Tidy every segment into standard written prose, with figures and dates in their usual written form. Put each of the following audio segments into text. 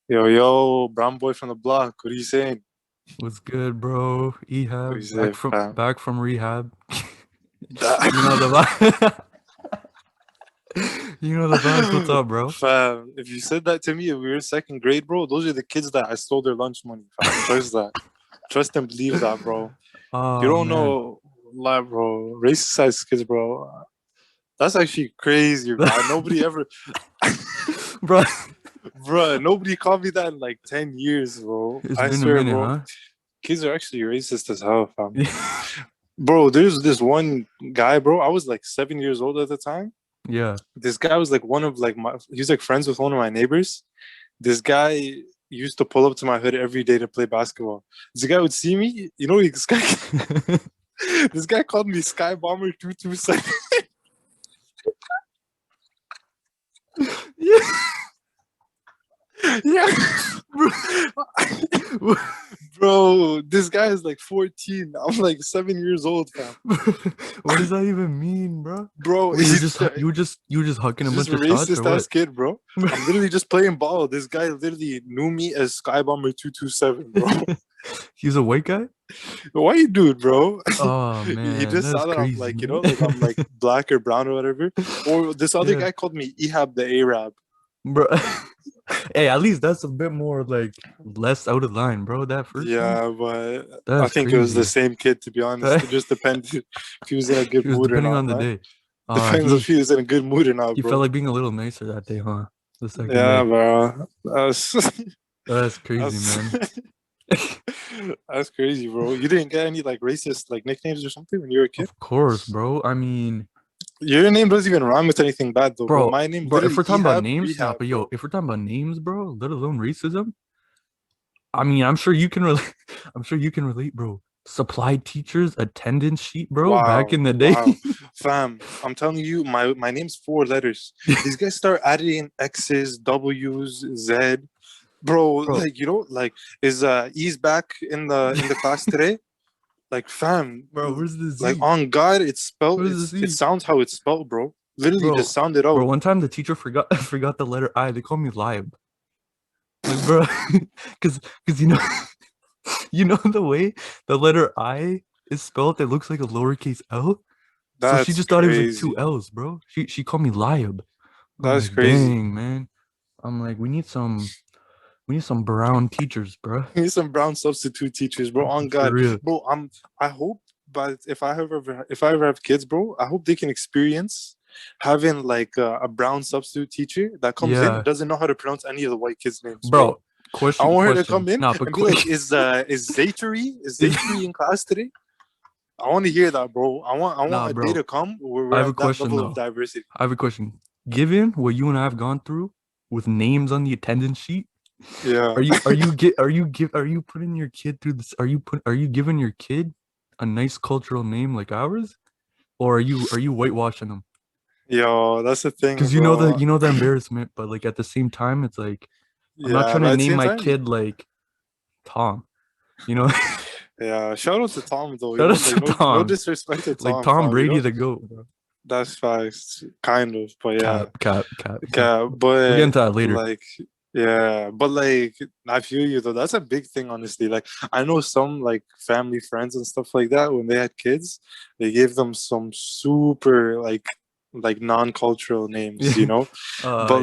Yo, yo, Brown Boy from the block. What are you saying? What's good, bro? What are you Ehab, back saying, from fam? back from rehab. You know the That- vibes. You know the vibes. What's up, bro? Fam, if you said that to me if we were in second grade, bro, those are the kids that I stole their lunch money, fam. Trust that. Trust and believe that, bro. You Oh don't man, know, like, bro, racist ass kids, bro. That's actually crazy, bro. Nobody ever, bro. bro, nobody called me that in like 10 years, bro. It's I been a swear, minute, bro. huh? Kids are actually racist as hell, fam. Bro, there's this one guy, bro. I was like 7 years old at the time. Yeah. This guy was like one of like my he's like friends with one of my neighbors. This guy used to pull up to my hood every day to play basketball. This guy would see me, this guy this guy called me Sky Bomber 227. Yeah. Yeah. Bro. Bro, this guy is like 14. I'm like 7 years old, fam. What does that even mean, bro? Bro, Wait, you were he's just you were just hucking a just bunch a of shots or racist ass what? kid, bro. I'm literally just playing ball. This guy literally knew me as Sky Bomber 227, bro. He's a white guy? White dude, bro. Oh He man, just that's saw that I'm crazy, like, man. like I'm like black or brown or whatever. Or this other Yeah. guy called me Ehab the Arab. Bro. Hey, at least that's a bit more like less out of line, bro. That first one, Yeah, but I that's think it was the crazy. same kid, to be honest. It just depends if he was in a good It was mood or depending not, on the man. day. Depends if He he was in a good mood or not, he felt bro. like being a little nicer that day, huh? The second Yeah, day. bro. That's That's crazy, that's man. that's crazy, bro. You didn't get any like racist like nicknames or something when you were a kid? Of course, bro. I mean, Your name doesn't even rhyme with anything bad though, bro. My name bro, if literally we're talking about Ehab names, nah, Rehab, but yo, bro. if we're talking about names, bro, let alone racism, I mean, I'm sure you can relate. I'm sure you can relate, bro. Supply teachers attendance sheet, bro, back Wow, in the day. wow. Fam, I'm telling you, my name's 4 letters. These guys start adding X's, W's, Z. Bro, Bro, like like is E's back in the class today? Like fam, bro, where's the like Z? on God, it's spelled Where's the it Z? sounds how it's spelled, bro. Literally Bro, just sound it bro, out. one time the teacher forgot forgot the letter I. They called me Liab. Like, bro, because you know the way the letter I is spelled, it looks like a lowercase L. So she That's just thought it was like two crazy. L's, bro. She called me Liab. I'm That's like, crazy. dang, man. I'm like, we need some brown teachers, bro. We need some brown substitute teachers, bro. On For God, real. bro. I hope, but if I ever have kids, bro, I hope they can experience having like a brown substitute teacher that comes in Yeah, doesn't know how to pronounce any of the white kids' names, bro. bro. I Question, want her to question. come in Nah, but and be like, is Zaytari in class today? I want to hear that, bro. I want nah, a day bro. to come where I we're have a at that question level of though. diversity. I have a question. Given what you and I have gone through with names on the attendance sheet, Yeah, are you putting your kid through this? Are you giving your kid a nice cultural name like ours, or are you whitewashing them? yo, that's the thing, Because you know the bro. you know the embarrassment, but like at the same time, it's like I'm not Yeah, trying but to at the name same my time, kid like Tom. You know, yeah. Shout out to Tom though. shout out Like to no Tom, disrespect to like Tom, Tom fam. Brady the goat, bro. That's facts, kind of, but yeah, Cap. yeah, We'll get but into that later. like, yeah, but like, I feel you though. That's a big thing, honestly. Like, I know some like family friends and stuff like that. When they had kids, they gave them some super like non-cultural names, Yeah. But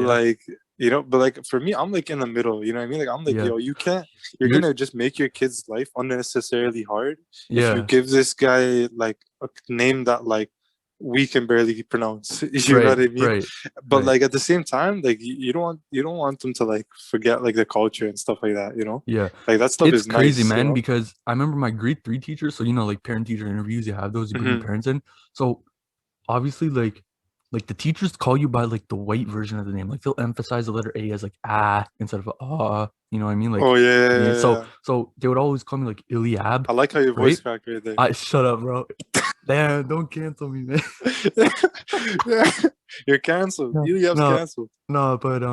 Yeah. for me, I'm like in the middle. You know what I mean? Like, I'm like, Yeah. yo, you can't. You're You're gonna just make your kid's life unnecessarily hard if you yeah. give this guy like a name that like we can barely pronounce. You know Right. what I mean? Right. But Right. like at the same time, like you don't want them to like forget like the culture and stuff like that. Yeah. Like that stuff It's is crazy, nice. man, because I remember my grade three teacher. So, like parent teacher interviews, you have those, you bring your Hmm. parents in. So obviously, like the teachers call you by like the white version of the name. Like they'll emphasize the letter A as like ah instead of you know what I mean? Like Oh yeah, yeah, yeah, so yeah. so they would always call me like Ilyab, I like how your voice right? cracked right there. I shut up, bro. Damn, don't cancel me, man. Yeah. You're canceled. No, Eliab's no, canceled. no, but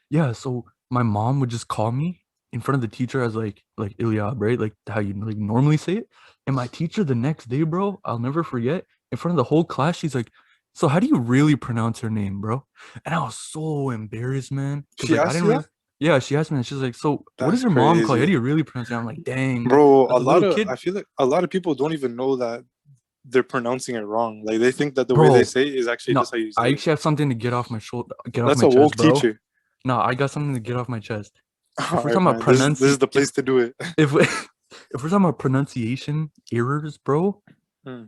yeah, so my mom would just call me in front of the teacher as like Ilyab, right? Like how you like normally say it. And my teacher the next day, bro, I'll never forget, in front of the whole class, she's like, so how do you really pronounce her name, bro? And I was so embarrassed, man. Cause She like I asked didn't you really that? Yeah, she asked me, and she's like, "So, what does That's your mom call you? How crazy, do you really pronounce it?" I'm like, "Dang, bro. as a little I kid, feel like a lot of people don't even know that they're pronouncing it wrong. Like they think that the way they bro." say it is actually No, just how you I say it. actually have something to get off my shoulder, get off That's my a chest, woke bro. teacher. No, I got something to get off my chest. If All we're right, talking about man. This is the place to do it. if we, if we're talking about pronunciation errors, bro, Hmm.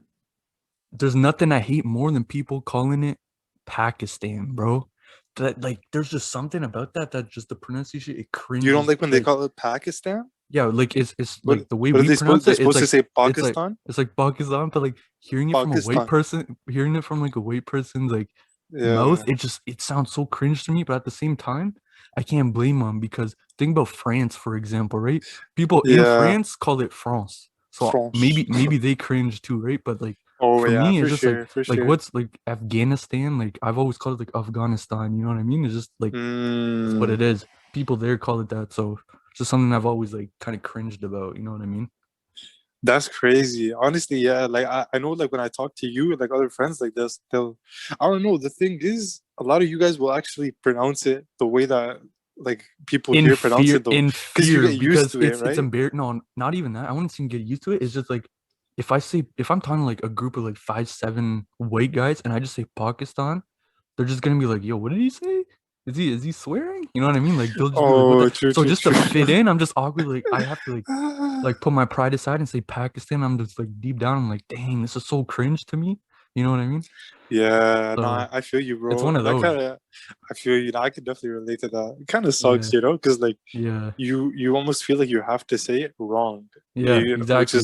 there's nothing I hate more than people calling it Pakistan, bro. That like, there's just something about that just the pronunciation it You don't cringes. like when they Like, call it Pakistan? yeah, like it's What like the way what are we they supposed? pronounce They're it. supposed to say It's like Pakistan? it's like Pakistan, but like Pakistan. hearing it from like a white person's like mouth, Yeah. it sounds so cringe to me. But at the same time, I can't blame them because think about France, for example, right? People in Yeah. France call it France, so France. maybe they cringe too, right? But like Oh for yeah, me, for it's just sure, for like sure. what's like Afghanistan? Like I've always called it like Afghanistan. You know what I mean? It's just like it's what Mm, it is. People there call it that, so it's just something I've always like kind of cringed about. You know what I mean? that's crazy. Honestly, yeah. Like I know like when I talk to you, like other friends like this, they'll I don't know. The thing is a lot of you guys will actually pronounce it the way that like people here pronounce it though. In Because you fear get used because to it, it's right? embarrassing. No, not even that. I wouldn't even get used to it. It's just like if I'm talking to like a group of like 5'7" white guys and I just say Pakistan, they're just gonna be like, "Yo, what did he say? Is he swearing?" You know what I mean? Like they'll just be like, "What Oh, the?" true, So true, just to true. fit in, I'm just awkward. Like I have to like put my pride aside and say Pakistan. I'm just like deep down, I'm like, "Dang, this is so cringe to me." You know what I mean? Yeah, no, So I feel you, it's bro. one of That those. kind of, I feel you. I could definitely relate to that. It kind of Yeah, sucks, because like yeah, you almost feel like you have to say it wrong, yeah. Exactly,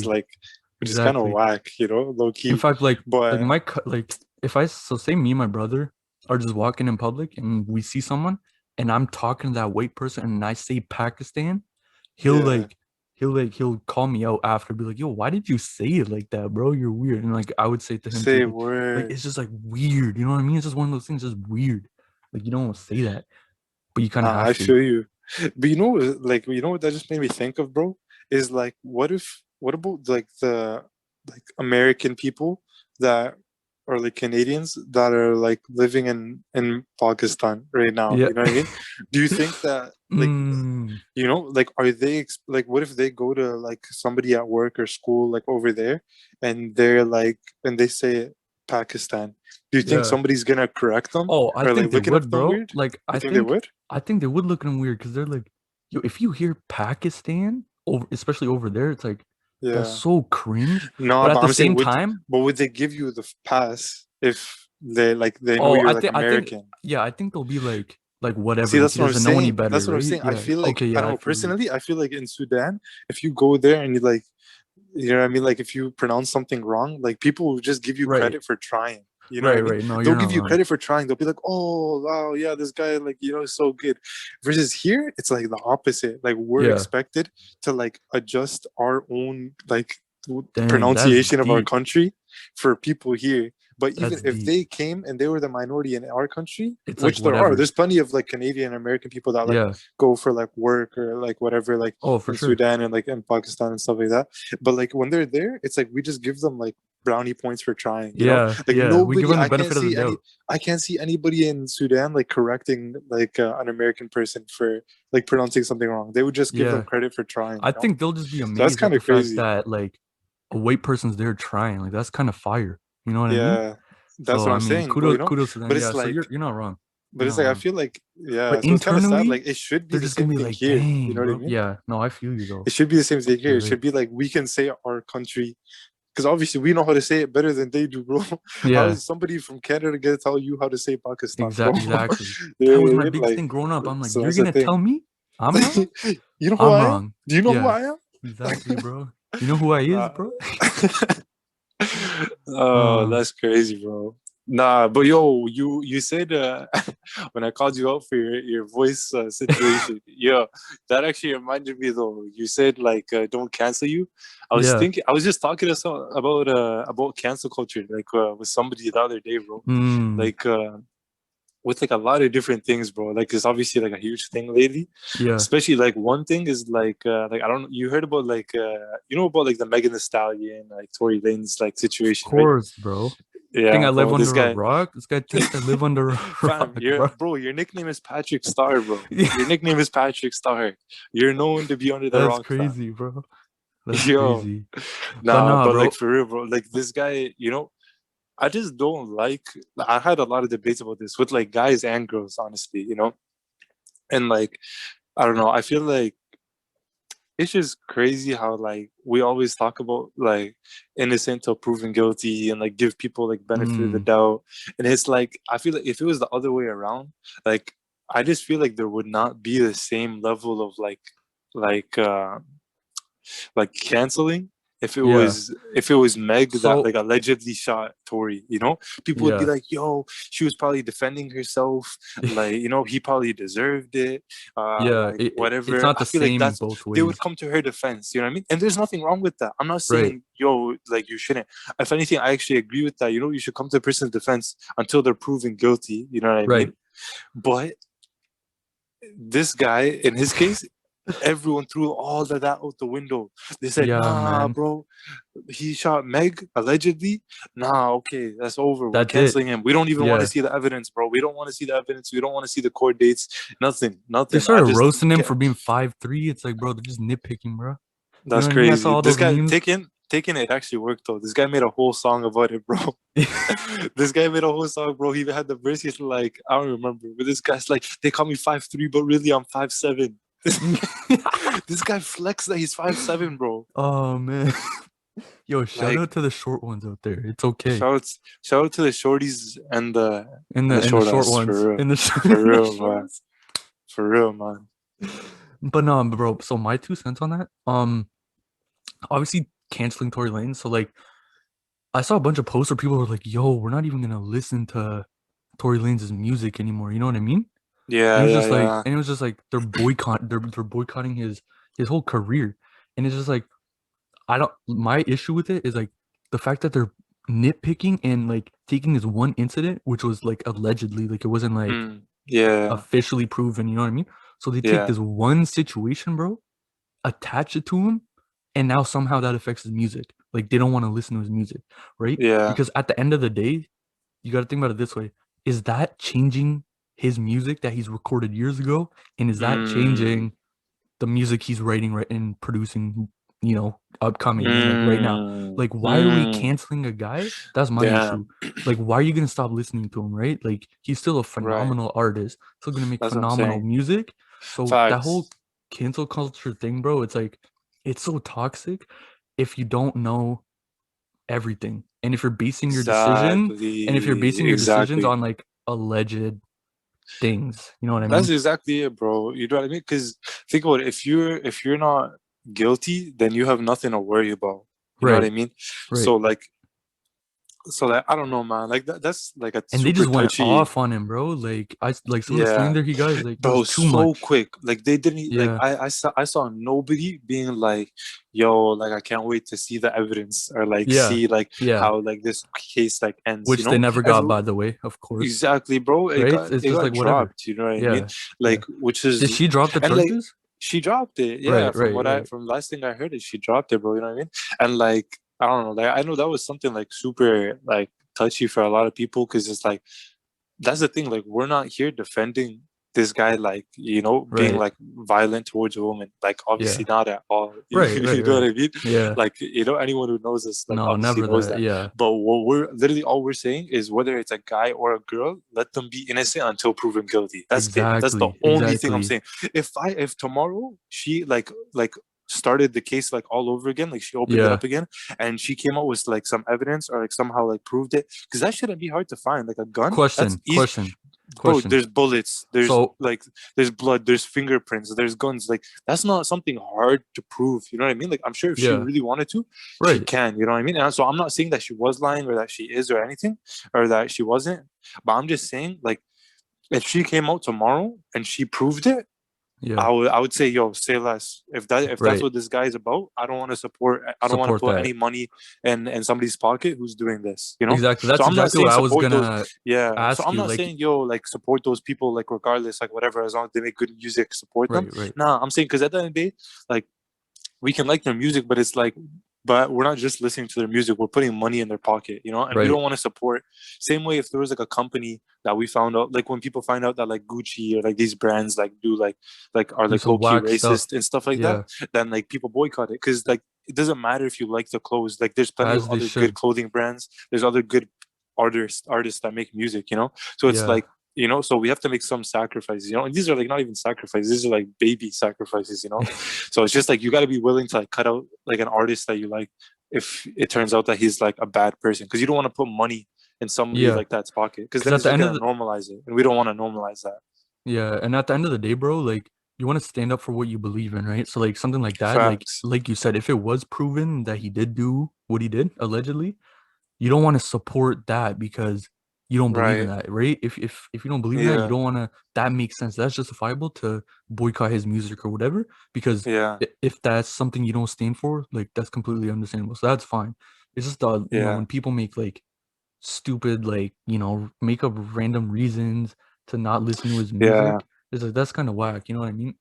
which is kind of exactly. whack, low In key. fact, like But like if I so say me and my brother are just walking in public and we see someone and I'm talking to that white person and I say Pakistan, he'll yeah, like he'll call me out after, be like, "Yo, why did you say it like that, bro? You're weird." And like I would say to him too, say like word. it's just like weird, you know what I mean? It's just one of those things, just weird. Like you don't want to say that, but you kind of Nah, I have to. feel you. But like what that just made me think of, bro, is like what about like the like American people that or like Canadians that are like living in Pakistan right now? Yeah. You know what I mean? Do you think that like Mm, like are they like what if they go to like somebody at work or school like over there and they're like and they say Pakistan? Do you think yeah. somebody's gonna correct them Oh, I or like think they looking at would, them bro. weird? Like You think they would? I think they would look at them weird because they're like, yo, if you hear Pakistan over, especially over there, it's like that's Yeah. so cringe. No, But at but the I'm saying same time, would they give you the pass if they know oh, you're like I think, American? yeah, I think they'll be like whatever. See, Like he that's what I'm doesn't know any saying. better, That's what I'm right? saying. I Yeah. feel like Okay. I Yeah, don't I know. feel you. Personally, I feel like in Sudan, if you go there and you know what I mean, like if you pronounce something wrong, like people will just give you Right. credit for trying. You know what I mean? Right. No, They'll you're give not you wrong. credit for trying. They'll be like, "Oh, wow, yeah, this guy, like, is so good." Versus here, it's like the opposite. Like we're Yeah. expected to like adjust our own like Dang, that's pronunciation of our deep. country for people here. But even That's if deep. they came and they were the minority in our country, It's like which there are, whatever. there's plenty of like Canadian American people that like Yeah. go for like work or like whatever, like Oh, for in sure. Sudan and like in Pakistan and stuff like that. But like when they're there, it's like we just give them like brownie points for trying, Yeah. like Yeah. We give nobody, them the benefit of the doubt. I can't see anybody in Sudan like correcting like an American person for like pronouncing something wrong. They would just give them Yeah. credit for trying, I think they'll just be so that's amazed at kind the of fact crazy. that like a white person's there trying. Like that's kind of fire. You know what I mean? Yeah, that's So what I I'm mean, saying. But kudos to them. but Yeah. it's So like, you're not wrong. but You're it's not like I wrong. feel like, yeah. But So it's kind of sad. internally, Like it should be they're the just gonna same be thing like, here. You "Dang, know what I bro." mean? Yeah. No, I feel you It though. should be the same thing here. You're It right. should be like we can say our country because obviously we know how to say it better than they do, bro. How Yeah. is somebody from Canada gonna tell you how to say Pakistan, bro? Exactly. You know That was what I my mean? biggest thing growing up. I'm like, So you're that's the gonna tell thing. me I'm wrong? You know who I'm I am? wrong. Do you know who Yeah. I am? Exactly, bro. You know who I is, Nah. bro? Oh, Uh, that's crazy, bro. Nah, but yo, you said when I called you out for your voice situation, yeah, that actually reminded me though. You said like don't cancel you. yeah. I was just talking to some about cancel culture like with somebody the other day, bro. Mm, Like with like a lot of different things, bro. Like it's obviously like a huge thing lately. yeah. Especially like one thing is like I don't you heard about like you know about like the Megan Thee Stallion like Tory Lanez like Of situation, right? course, bro. Think Yeah, I live bro. This under a guy, rock? This guy thinks I live under a fam, rock, bro. your nickname is Patrick Star, bro. Yeah, Your nickname is Patrick Star. You're known to be under the that's rock, fam. crazy, bro. That's Yo, crazy. But nah, nah, but like bro. for real, bro. Like this guy, I just don't like. I had a lot of debates about this with like guys and girls, honestly. And like I don't know. I feel like it's just crazy how like we always talk about like innocent till proven guilty and like give people like benefit of the Mm, doubt. And it's like I feel like if it was the other way around, like I just feel like there would not be the same level of like uh like canceling yeah. if it was Meg that So like allegedly shot Tori. People would be yeah. like, yo, she was probably defending herself, like, he probably deserved it, Yeah, like it's whatever. not I the feel like same both they would ways. come to her defense, you know what I mean? And there's nothing wrong with that. I'm not Right. saying, yo, like you shouldn't. If anything, I actually agree with that. You should come to the person's defense until they're proven guilty, you know what I Right. mean? But this guy, in his case, everyone threw all of that out the window. They said, Yeah, nah, man. bro, he shot Meg allegedly. Nah, okay, that's over. We're That's it. canceling him. We don't even want to Yeah. see the evidence, bro. We don't want to see the evidence. We don't want to see the court dates. Nothing, They nothing. I started just roasting him get for being 5'3". It's like, bro, they're just nitpicking, bro. You know that's what I mean? I saw crazy. all This those guy memes. taking it actually worked though. This guy made a whole song about it, bro. This guy made a whole song, bro. He even had the verse. He's like, I don't remember, but this guy's like, they call me 5'3", but really I'm 5'7". This guy flexed that he's 5'7", bro. Oh man. Yo, shout Like out to the short ones out there. It's okay. shout out, shout out to the shorties and the And and the the short short ass ones. for real, In the, for in the real, short man, ones. for real, man. But no, bro. So my 2 cents on that. Obviously canceling Tory Lanez. So like I saw a bunch of posts where people were like, yo, we're not even gonna listen to Tory Lanez's music anymore. You know what I mean? And Yeah, it was yeah, just like, yeah. and it was just like they're boycotting his whole career. And it's just like I don't my issue with it is like the fact that they're nitpicking and like taking this one incident, which was like allegedly, like it wasn't like Yeah, officially proven, you know what I mean? So they take yeah, this one situation, bro, attach it to him, and now somehow that affects his music. Like they don't want to listen to his music, right? yeah. Because at the end of the day, you got to think about it this way: is that changing his music that he's recorded years ago, and is that Mm, changing the music he's writing right and producing, upcoming and like right now? mm, Like, why are we mm. canceling a guy? That's my issue. Damn. Like, why are you gonna stop listening to him, right? Like, he's still a Right. phenomenal artist, still gonna make That's what I'm phenomenal saying. music. So that whole Facts. cancel culture thing, bro, it's like it's so toxic if you don't know everything. And if you're basing your decision and if you're Exactly. basing your decisions Exactly. on like alleged things, you know what I That's mean? exactly it, bro. You know what I mean? Because think about it. If you're not guilty, then you have nothing to worry about. You know what I Right, mean? right. So like I don't know, man. Like that's like a And they super just went touchy. off on him, bro. Like like some of the Yeah, slander he got is like it was bro, too so much. quick. Like they didn't like Yeah, I saw nobody being like, yo, like I can't wait to see the evidence or like yeah, see like yeah. how like this case like ends. Which they never got, Every by the way, of course. exactly, bro. It Right? got It's it just got like whatever. dropped. You know what I mean? Yeah, yeah. Like which Did is she drop the and like charges? she dropped it. Yeah, Right, from right, what I right. from last thing I heard is she dropped it, bro. You know what I mean? And like I don't know, like I know that was something like super like touchy for a lot of people because it's like that's the thing. Like, we're not here defending this guy, like, being Right. like violent towards a woman. Like, obviously Yeah. not at all. Right, right, You know what right. I mean? Yeah. Like, anyone who knows us, like, No, obviously never knows that. that. Yeah. But what we're literally all we're saying is whether it's a guy or a girl, let them be innocent until proven guilty. That's it. That's the Exactly. only thing I'm Exactly. saying. If tomorrow she like started the case like all over again, like she opened it Yeah. up again, and she came out with like some evidence or like somehow like proved it, because that shouldn't be hard to find. Like a gun, that's Question, easy, question, bro. question. There's bullets, there's So, like there's blood, there's fingerprints, there's guns. Like that's not something hard to prove, you know what I mean? Like I'm sure if she yeah. really wanted to, she Right. can, you know what I mean? And so I'm not saying that she was lying or that she is or anything, or that she wasn't, but I'm just saying, like, if she came out tomorrow and she proved it, Yeah. I would say, yo, say less. If that's Right. what this guy is about, I don't want to support. I don't want to Support put that. any money in somebody's pocket who's doing this. Exactly. So That's I'm not exactly what saying I was support those. gonna Yeah. So ask I'm you. not Like, saying, yo, like, support those people, like, regardless, like, whatever, as long as they make good music, support them. right, right. Nah, I'm saying, because at the end of the day, like, we can like their music, but it's like but we're not just listening to their music, we're putting money in their pocket, you know, and we Right. don't want to support. Same way if there was like a company that we found out, like when people find out that like Gucci or like these brands like do like are Do like some low-key whack stuff. racist and stuff like that, Yeah, then like people boycott it because like it doesn't matter if you like the clothes, like there's plenty of as they other good should. clothing brands, there's other good artists that make music, you know. So it's Yeah. like, you know, so we have to make some sacrifices, you know, and these are like not even sacrifices, these are like baby sacrifices, you know. So it's just like you got to be willing to like cut out like an artist that you like if it turns out that he's like a bad person, because you don't want to put money in somebody Yeah. like that's pocket, because Because then at it's the just end of gonna the normalize it, and we don't want to normalize that. Yeah, and at the end of the day, bro, like you want to stand up for what you believe in, right? So like something like that, Facts. like you said, if it was proven that he did do what he did allegedly, you don't want to support that because you don't believe in Right. that, right? If you don't believe in that, you Yeah. don't want to. That makes sense. That's justifiable to boycott his music or whatever. Because Yeah. if that's something you don't stand for, like that's completely understandable. So that's fine. It's just Yeah. when people make like stupid, like make up random reasons to not listen to his Yeah. music. It's like that's kind of whack. You know what I mean?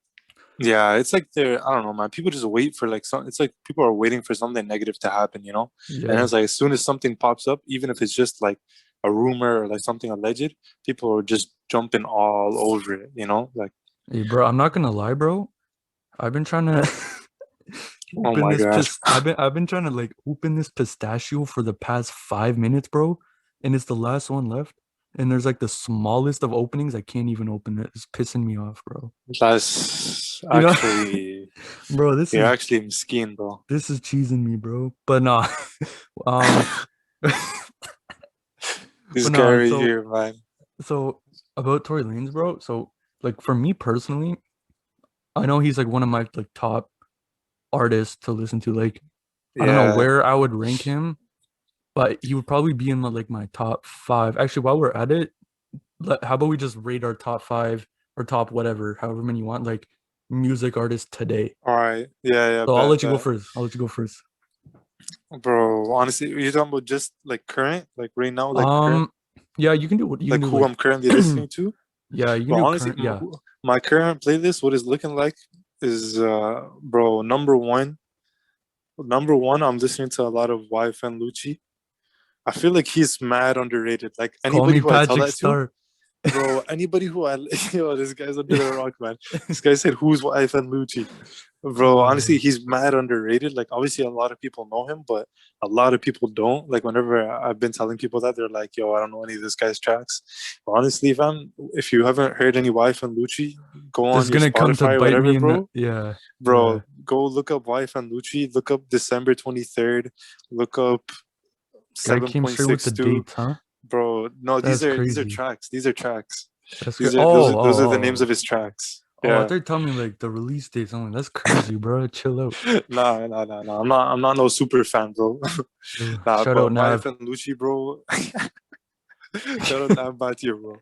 Yeah, it's like they're, I don't know, man. People just wait for like some. It's like people are waiting for something negative to happen, you know. And Yeah. it's like as soon as something pops up, even if it's just like a rumor or like something alleged, people are just jumping all over it, you know. Like, Hey, bro, I'm not gonna lie, bro. I've been trying to oh open my this god. I've been trying to like open this pistachio for the past 5 minutes, bro, and it's the last one left. And there's like the smallest of openings. I can't even open it. It's pissing me off, bro. That's You know, actually, bro, you're actually miskeen, bro. this is cheesing me, bro. But nah, um, but This guy nah. right So here, man. so about Tory Lanez, bro. So like for me personally, I know he's like one of my like top artists to listen to. Like I don't know Yeah. where I would rank him, but he would probably be in like my top five. Actually, while we're at it, how about we just rate our top five or top whatever, however many you want, like music artists today. All right. Yeah, yeah, So I'll bet, let you go bet. first. I'll let you go first. Bro, honestly, you're talking about just like current, like right now, like current, Um, yeah, you can do what you can like do. who Like, I'm currently listening to. yeah, you can Bro, do honestly, current. Yeah. my current playlist, what it's looking like is, bro, number one. Number one, I'm listening to a lot of YF and Lucci. I feel like he's mad underrated. Like Call anybody me who I tell Patrick that to, Star. bro, anybody who I, yo, this guy's under the rock, man. This guy said, "Who's YF and Lucci?" Bro, honestly, Uh, he's mad underrated. Like, obviously, a lot of people know him, but a lot of people don't. Like, whenever I've been telling people that, they're like, "Yo, I don't know any of this guy's tracks." But honestly, fam, if you haven't heard any YF and Lucci, go this on is your gonna come to Spotify, bite me whatever, in the bro. yeah, yeah. Bro, go look up YF and Lucci. Look up December 23rd. Look up Guy came straight with the 7.62. dates, huh? Bro, no, That's these are crazy. tracks. These are tracks. That's great. These are Oh, those are the names oh, of his tracks. I Yeah. thought you telling me like the release dates. I'm like, that's crazy, bro. Chill out. Nah, nah, nah, nah. I'm not no super fan, bro. Yo, Nah, shout out but YF Nav. and Lucci, bro. Shout out that about you, bro.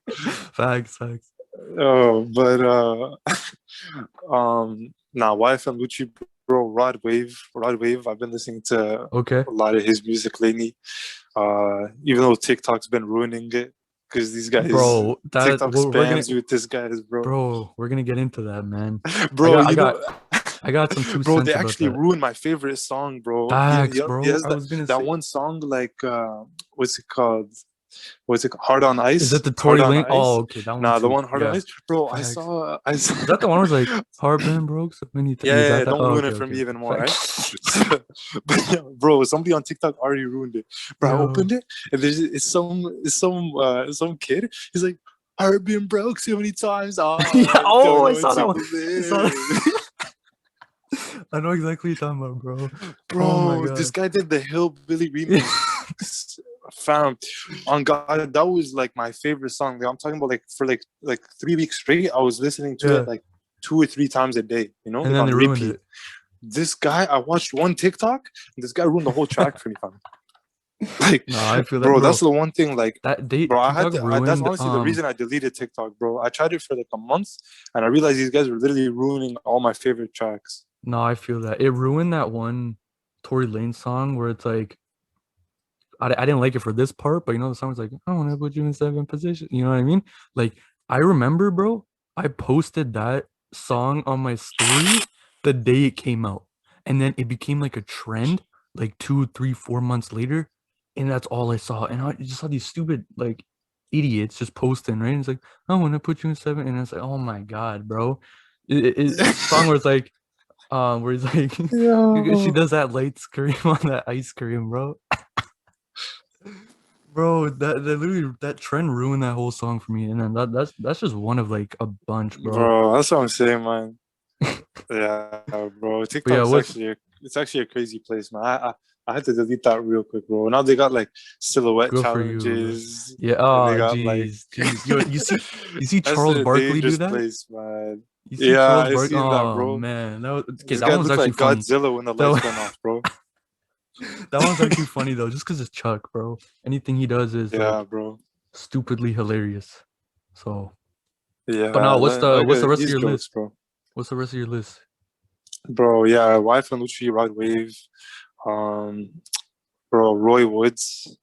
Facts, facts. Oh, but nah, YF and Lucci, bro. Rod Wave. I've been listening to Okay, a lot of his music lately. Even though TikTok's been ruining it, because these guys, bro. That TikTok we're gonna, spams you with this guys, bro. bro. We're gonna get into that, man. I Bro, got, I you got, know, I got some two bro, they cents about actually that. ruined my favorite song, bro. Facts, He bro. has I was gonna that say, one song, like, what's it called? What's it called? Hard on is it Ice? the Hard Tory on Lane? Oh, Ice? okay, that one Nah, the too. one Hard on Yeah, Ice. Bro, facts. I saw, Is that the one where it's like heart been broke so many times? yeah, Is yeah, that yeah, that? don't Oh, ruin okay, it for okay, me okay. even more, right? Facts. But yeah, bro, somebody on TikTok already ruined it. Bro, I Yo, opened it and there's some kid. He's like, I've been broke so many times. yeah. I Oh, don't I know what saw to that one. I saw believe. that. I know exactly what you're talking about, bro. Oh my Bro, this god. guy did the Hillbilly remix. Fam, on God, that was like my favorite song. Like, I'm talking about like for like 3 weeks straight. I was listening to Yeah. it like 2 or 3 times a day. You know, And like then they on ruined repeat. it. This guy, I watched one TikTok. And this guy ruined the whole track for me, fam. Like, No, I feel that, bro, that's bro. the one thing. Like, That date bro, I had TikTok to. That's ruined. honestly the reason I deleted TikTok, bro. I tried it for like a month, and I realized these guys were literally ruining all my favorite tracks. No, I feel that it ruined that one Tory Lane song where it's like I didn't like it for this part, but the song was like I want to put you in seventh position. You know what I mean? Like I remember, bro. I posted that song on my story the day it came out, and then it became like a trend. like 2, 3, 4 months later, and that's all I saw. And I just saw these stupid like idiots just posting, right? And it's like, I want to put you in seven, and it's like, oh my god, bro. It's a song where it's like, where it's like, she Yo, does that light cream on that ice cream, bro. Bro, that literally that trend ruined that whole song for me, and then that's just one of like a bunch, bro. bro, that's what I'm saying, man. Yeah, bro. But yeah, TikTok's what's actually it's actually a crazy place, man. I had to delete that real quick, bro. Now they got like silhouette good for you, bro? challenges, Yeah. and they Oh, got like jeez. Yo, you see that's Charles a Barkley do dangerous that? place, man. You see Yeah, Charles I Barkley? seen that, Oh bro. man, that was okay. This That guy one was looked actually like funny. Godzilla when the That lights one, went off, bro. that one's actually funny though, just because it's Chuck, bro. Anything he does is Yeah, like bro. stupidly hilarious. So, but Yeah, now what's the rest of he's your jokes, list? bro. What's the rest of your list? Bro, yeah, Wife and Lucci, Rod Wave, um, bro, Roy Woods,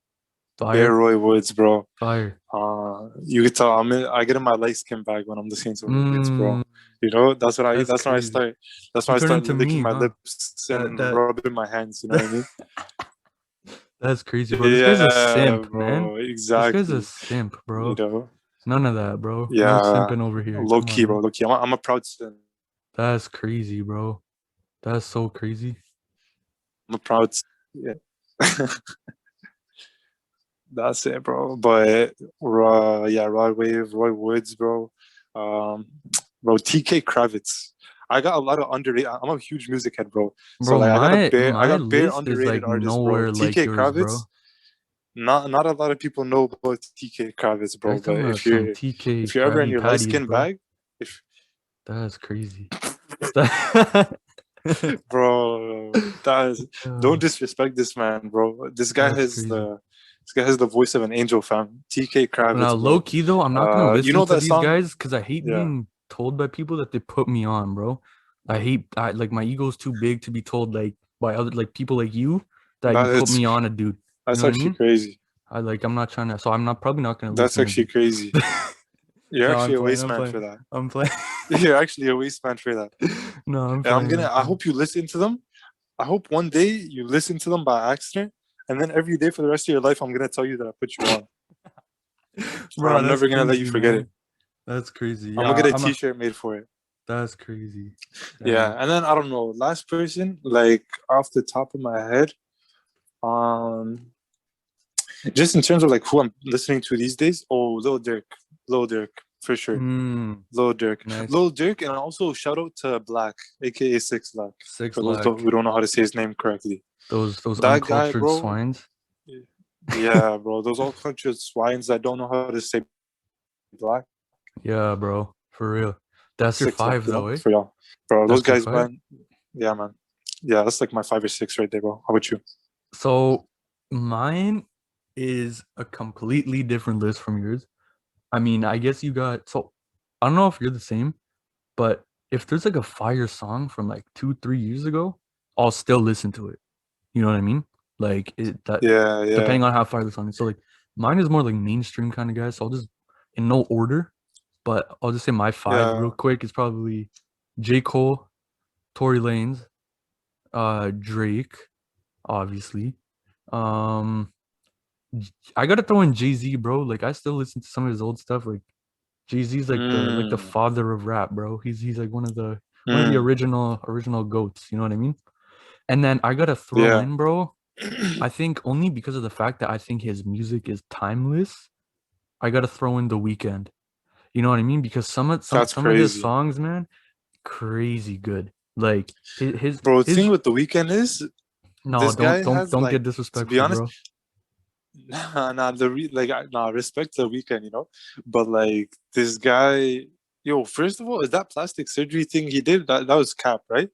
Bear Fire, Roy Woods, bro. fire. You could tell I get in my light skin bag when I'm listening to Woods, bro. Mm, You know, that's that's when I crazy. start that's You when I turn start into licking me, my huh? lips That and that rubbing my hands, you know what I mean? that's crazy, bro. This guy's a Yeah, simp, man. bro, This guy's a exactly. simp, You bro. know, None of that, bro. No yeah, simping over here. low Come on, key, bro, man. low key. I'm a proud son. That's crazy, bro. That's so crazy. I'm a proud. Yeah, that's it, bro. But yeah, Rod Wave, Roy Woods, bro. Um, bro, TK Kravitz. I got a lot of underrated. I'm a huge music head, bro. So Bro, like, my I my got bare list is underrated like artists, bro. nowhere like TK yours, Kravitz. bro. Not a lot of people know about TK Kravitz, Guys bro. But talking about some TK if you're ever in Krabby your light Patties, skin bro. bag, if That's crazy. bro, that is don't disrespect this man, bro. That's crazy. This guy has the voice of an angel, fam. TK Now, Kravitz, low bro. key though, I'm not gonna You listen know to that these song? guys because I hate Yeah, being told by people that they put me on, bro. I like my ego's too big to be told like by other like people like you that you that put it's me on a dude. You know that's what I actually mean? crazy. I'm not trying to, so I'm not probably not gonna That's listen to actually these. crazy. You're No, I'm actually a playing. waste I'm man playing. for that. I'm playing. You're actually a waste man for that. No, I'm And playing. I'm I playing. hope you listen to them. I hope one day you listen to them by accident, and then every day for the rest of your life, I'm gonna tell you that I put you on, and Bro, I'm that's never gonna let you crazy, forget it. man. That's crazy. I'm gonna Yeah, get a I'm a. T-shirt made for it. That's crazy. Yeah, Damn. and then I don't know, last person, like off the top of my head, um, just in terms of like who I'm listening to these days. Oh, Lil Durk for sure. Mm, nice. Lil Durk, and also shout out to Black, aka Six Black, Six for those Lack. who don't know how to say his name correctly. Those That guy, uncultured bro. swines. Yeah, bro. Those all country swines that don't know how to say Black. Yeah, bro. For real. That's your Six Black, five you though, know, eh? for y'all, bro. Those That's your guys, five. man. Yeah, man. Yeah, that's like my 5 or 6 right there, bro. How about you? So mine is a completely different list from yours. I mean, I guess you got, so I don't know if you're the same, but if there's like a fire song from like 2, 3 years ago, I'll still listen to it. You know what I mean? Like that Yeah, yeah, depending on how far the song is. So like mine is more like mainstream kind of guy. So I'll just in no order, but I'll just say my five real yeah. quick. It's probably J. Cole, Tory Lanez, Drake, obviously. Um I gotta throw in Jay-Z, bro. Like I still listen to some of his old stuff. Like Jay-Z's like the Mm, father of rap, bro. He's like one of the mm, original goats, you know what I mean? And then I gotta throw yeah. in, bro. I think only because of the fact that I think his music is timeless, I gotta throw in The Weeknd. You know what I mean? Because That's some of his crazy, songs, man, crazy good. Like bro. The thing his with the weekend is no, this guy has don't like, get to be disrespectful, honest, bro. nah, respect the weekend, you know, but like this guy, yo, first of all, is that plastic surgery thing he did? That was cap, right?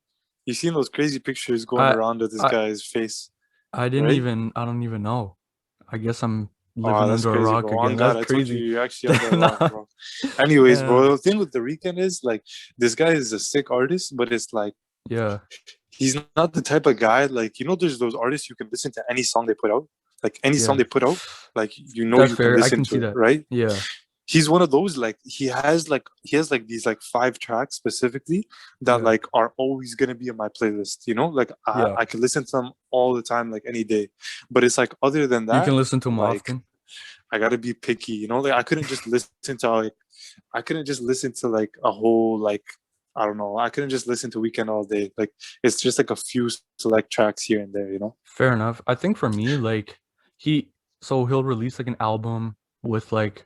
You seen those crazy pictures going I around of this I guy's face, right? I don't even know. I guess I'm Oh, living that's under a crazy, rock bro. On again. God, That's I told you crazy. you're actually under a rock, Nah, bro. Anyways, bro, damn. the thing with the weekend is like this guy is a sick artist, but it's like Yeah, he's not the type of guy like there's those artists you can listen to any song they put out, like any song yeah. they put out, like That's you can fair. I listen can to see it, that. right? Yeah. he's one of those, like he has these like 5 tracks specifically that Yeah. like are always gonna be in my playlist, you know, like Yeah. I could listen to them all the time, like any day. But it's like other than You that, can listen to them like often. I gotta be picky, you know, like I couldn't just listen to like a whole like I don't know, I couldn't just listen to Weekend all day. Like it's just like a few select tracks here and there, you know. Fair enough. I think for me, like he so he'll release like an album with like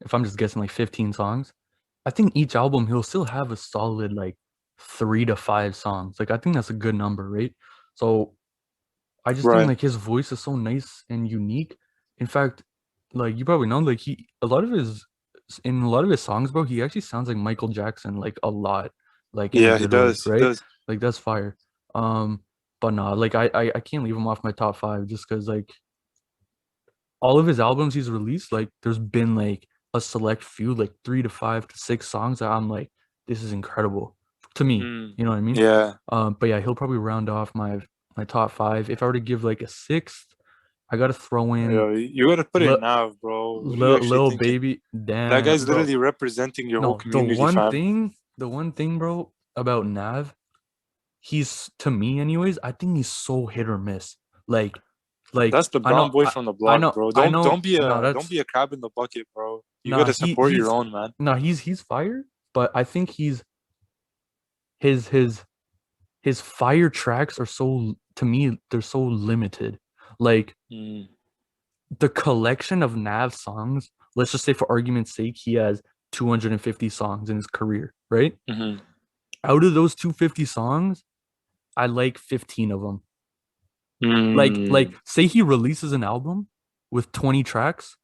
if I'm just guessing like 15 songs. I think each album he'll still have a solid like 3 to 5 songs. Like I think that's a good number, right? So I just think Right. like his voice is so nice and unique. In fact, like you probably know, like he a lot of his in a lot of his songs, bro, he actually sounds like Michael Jackson, like a lot, like in a Yeah, he good way, does. He right? does. Like that's fire. Um, but nah, like I can't leave him off my top five just because like all of his albums he's released, like there's been like a select few, like 3 to 5 to 6 songs that I'm like, this is incredible to me. Mm. You know what I mean? Yeah. But yeah, he'll probably round off my top five. If I were to give like a sixth, I gotta throw in Yo, you gotta put it Lil, in Nav, bro. What are you actually Lil thinking? Baby. That guy's Damn, bro. literally representing your whole No, community, fam. the one thing, bro, about Nav, he's to me, anyways. I think he's so hit or miss. Like That's the I brown know, boy from the I block, know, bro. I Don't know. don't be No, a don't that's be a crab in the bucket, bro. You nah. gotta support your own, man. He's fire, but I think his his his fire tracks are so to me they're so limited. Like Mm. the collection of Nav songs, let's just say for argument's sake, he has 250 songs in his career, right? Hmm. Out of those 250 songs, I like 15 of them. Like Mm. say he releases an album with 20 tracks,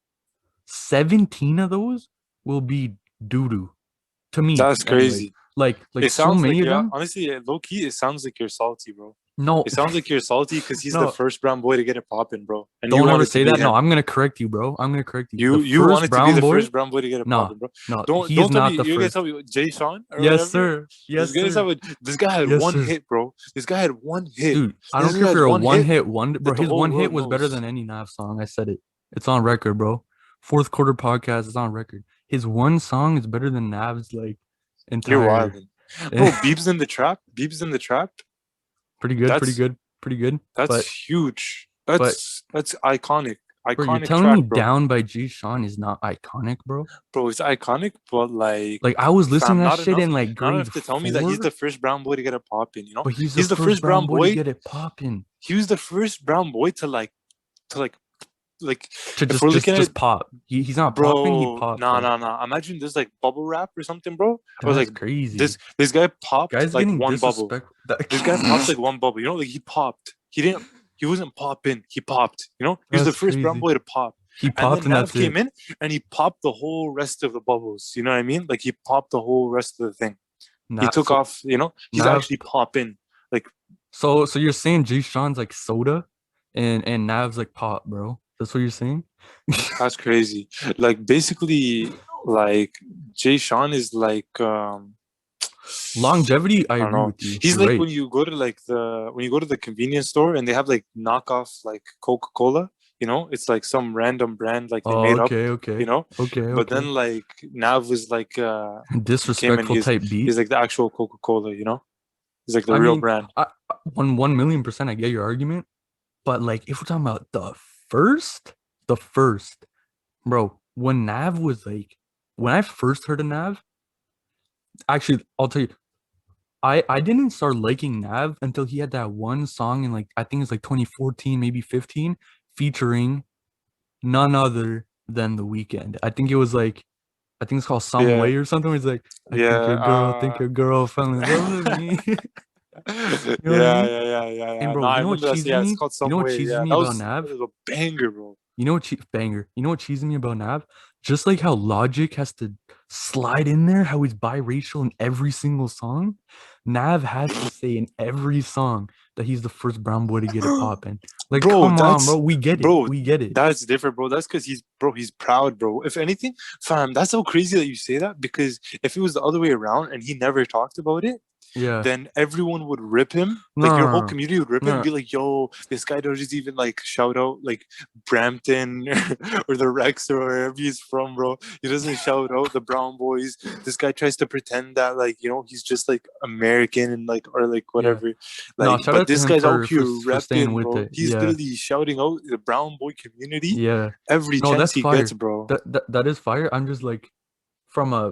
17 of those will be doo-doo to me That's anyways. crazy. Like It so sounds many like of you're them. honestly low key. It sounds like you're salty, bro. No, It sounds like you're salty because he's the no, first brown boy to get it popping, bro, and you don't ever wanted to say be that. No, him. I'm gonna correct you, bro. I'm gonna correct you. The You first wanted to be Brown the Boy, first brown boy to get it no, popping, bro. no, Don't he's tell me not the you're gonna first. tell me Jay Sean or Yes, whatever. sir. Yes, sir. This guy had Yes, one sir. hit, bro. This guy had one hit. Dude, I don't This care guy if had you're a one one hit hit wonder, bro. that the His whole one hit world was better knows. than any Nav song. I said it. It's on record, bro. Fourth quarter podcast is on record. His one song is better than Nav's like You're entire. wild, bro. Beebs in the trap. Beebs in the trap. Pretty good, pretty That's good, pretty good. But huge. but That's iconic. bro, you're Iconic telling me track, bro. Down by G Sean is not iconic, bro? Bro, it's iconic, but like, Like I was listening fam, to that shit in like not grade enough to tell me that he's four, the first brown boy to get a pop in. You know, but he's the he's the first first brown brown boy to boy. get it popping. He was the first brown boy to to like like. To If we're looking at, just pop. He's not popping, he bro, popped, nah, bro. nah, nah. Imagine there's like bubble wrap or something, bro. I was That's like, crazy. this guy popped Guys like getting one bubble. disrespectful. That, This guy popped like one bubble. You know, like he popped. He didn't. He wasn't popping. He popped. You know, he was the that's first brown crazy. boy to pop. He And popped then and Nav that's came it. in and he popped the whole rest of the bubbles. You know what I mean? Like he popped the whole rest of the thing. He took So off, you know, he's Nav. actually popping. Like, So you're saying G Sean's like soda, and Nav's like pop, bro. That's what you're saying. that's crazy. Like basically, like Jay Sean is like Longevity, I I don't agree know. with you. He's You're like right. when you go to like when you go to the convenience store and they have like knockoff like Coca-Cola, you know, it's like some random brand like they Oh, made up, okay, you okay, know. okay, But okay. then like Nav was like he came and Disrespectful type beat. he's like the actual Coca-Cola, you know? He's like the I real mean, brand. 1 million%, I get your argument, but like if we're talking about the first, bro, when Nav was like, when I first heard of Nav, actually, I'll tell you, I didn't start liking Nav until he had that one song in like I think it's like 2014, maybe 15, featuring none other than The Weeknd. I think it was like I think it's called Some Yeah. Way or something. Where it's like I think Yeah. your girl fell in love with me. You know what I Yeah, mean? yeah, yeah, yeah, And yeah. bro, No, I you know what remember that. cheeses Yeah, it's me? called You Some know what Way. cheeses Yeah, me that about was Nav? a banger, bro. You know what banger? You know what cheeses me about Nav? Just like how Logic has to slide in there, how he's biracial in every single song, Nav has to say in every song that he's the first brown boy to get it popping. Like, Bro, come on, bro. We get it. bro, We get it. that's different, bro. That's because he's proud, bro. If anything, fam, that's so crazy that you say that because if it was the other way around and he never talked about it, Yeah. then everyone would rip him. No, Like your no, whole no, community would rip him and no. be like, "Yo, this guy doesn't even like shout out like Brampton or the Rex or wherever he's from, bro. He doesn't shout out the Brown Boys. This guy tries to pretend that like he's just like American and like or like Yeah. whatever. No, Like, shout but out to this him guy's out for here for staying repping, with bro. it. He's Yeah. literally shouting out the Brown Boy community Yeah. every No, chance that's he gets, fire. bro. That is fire. I'm just like from a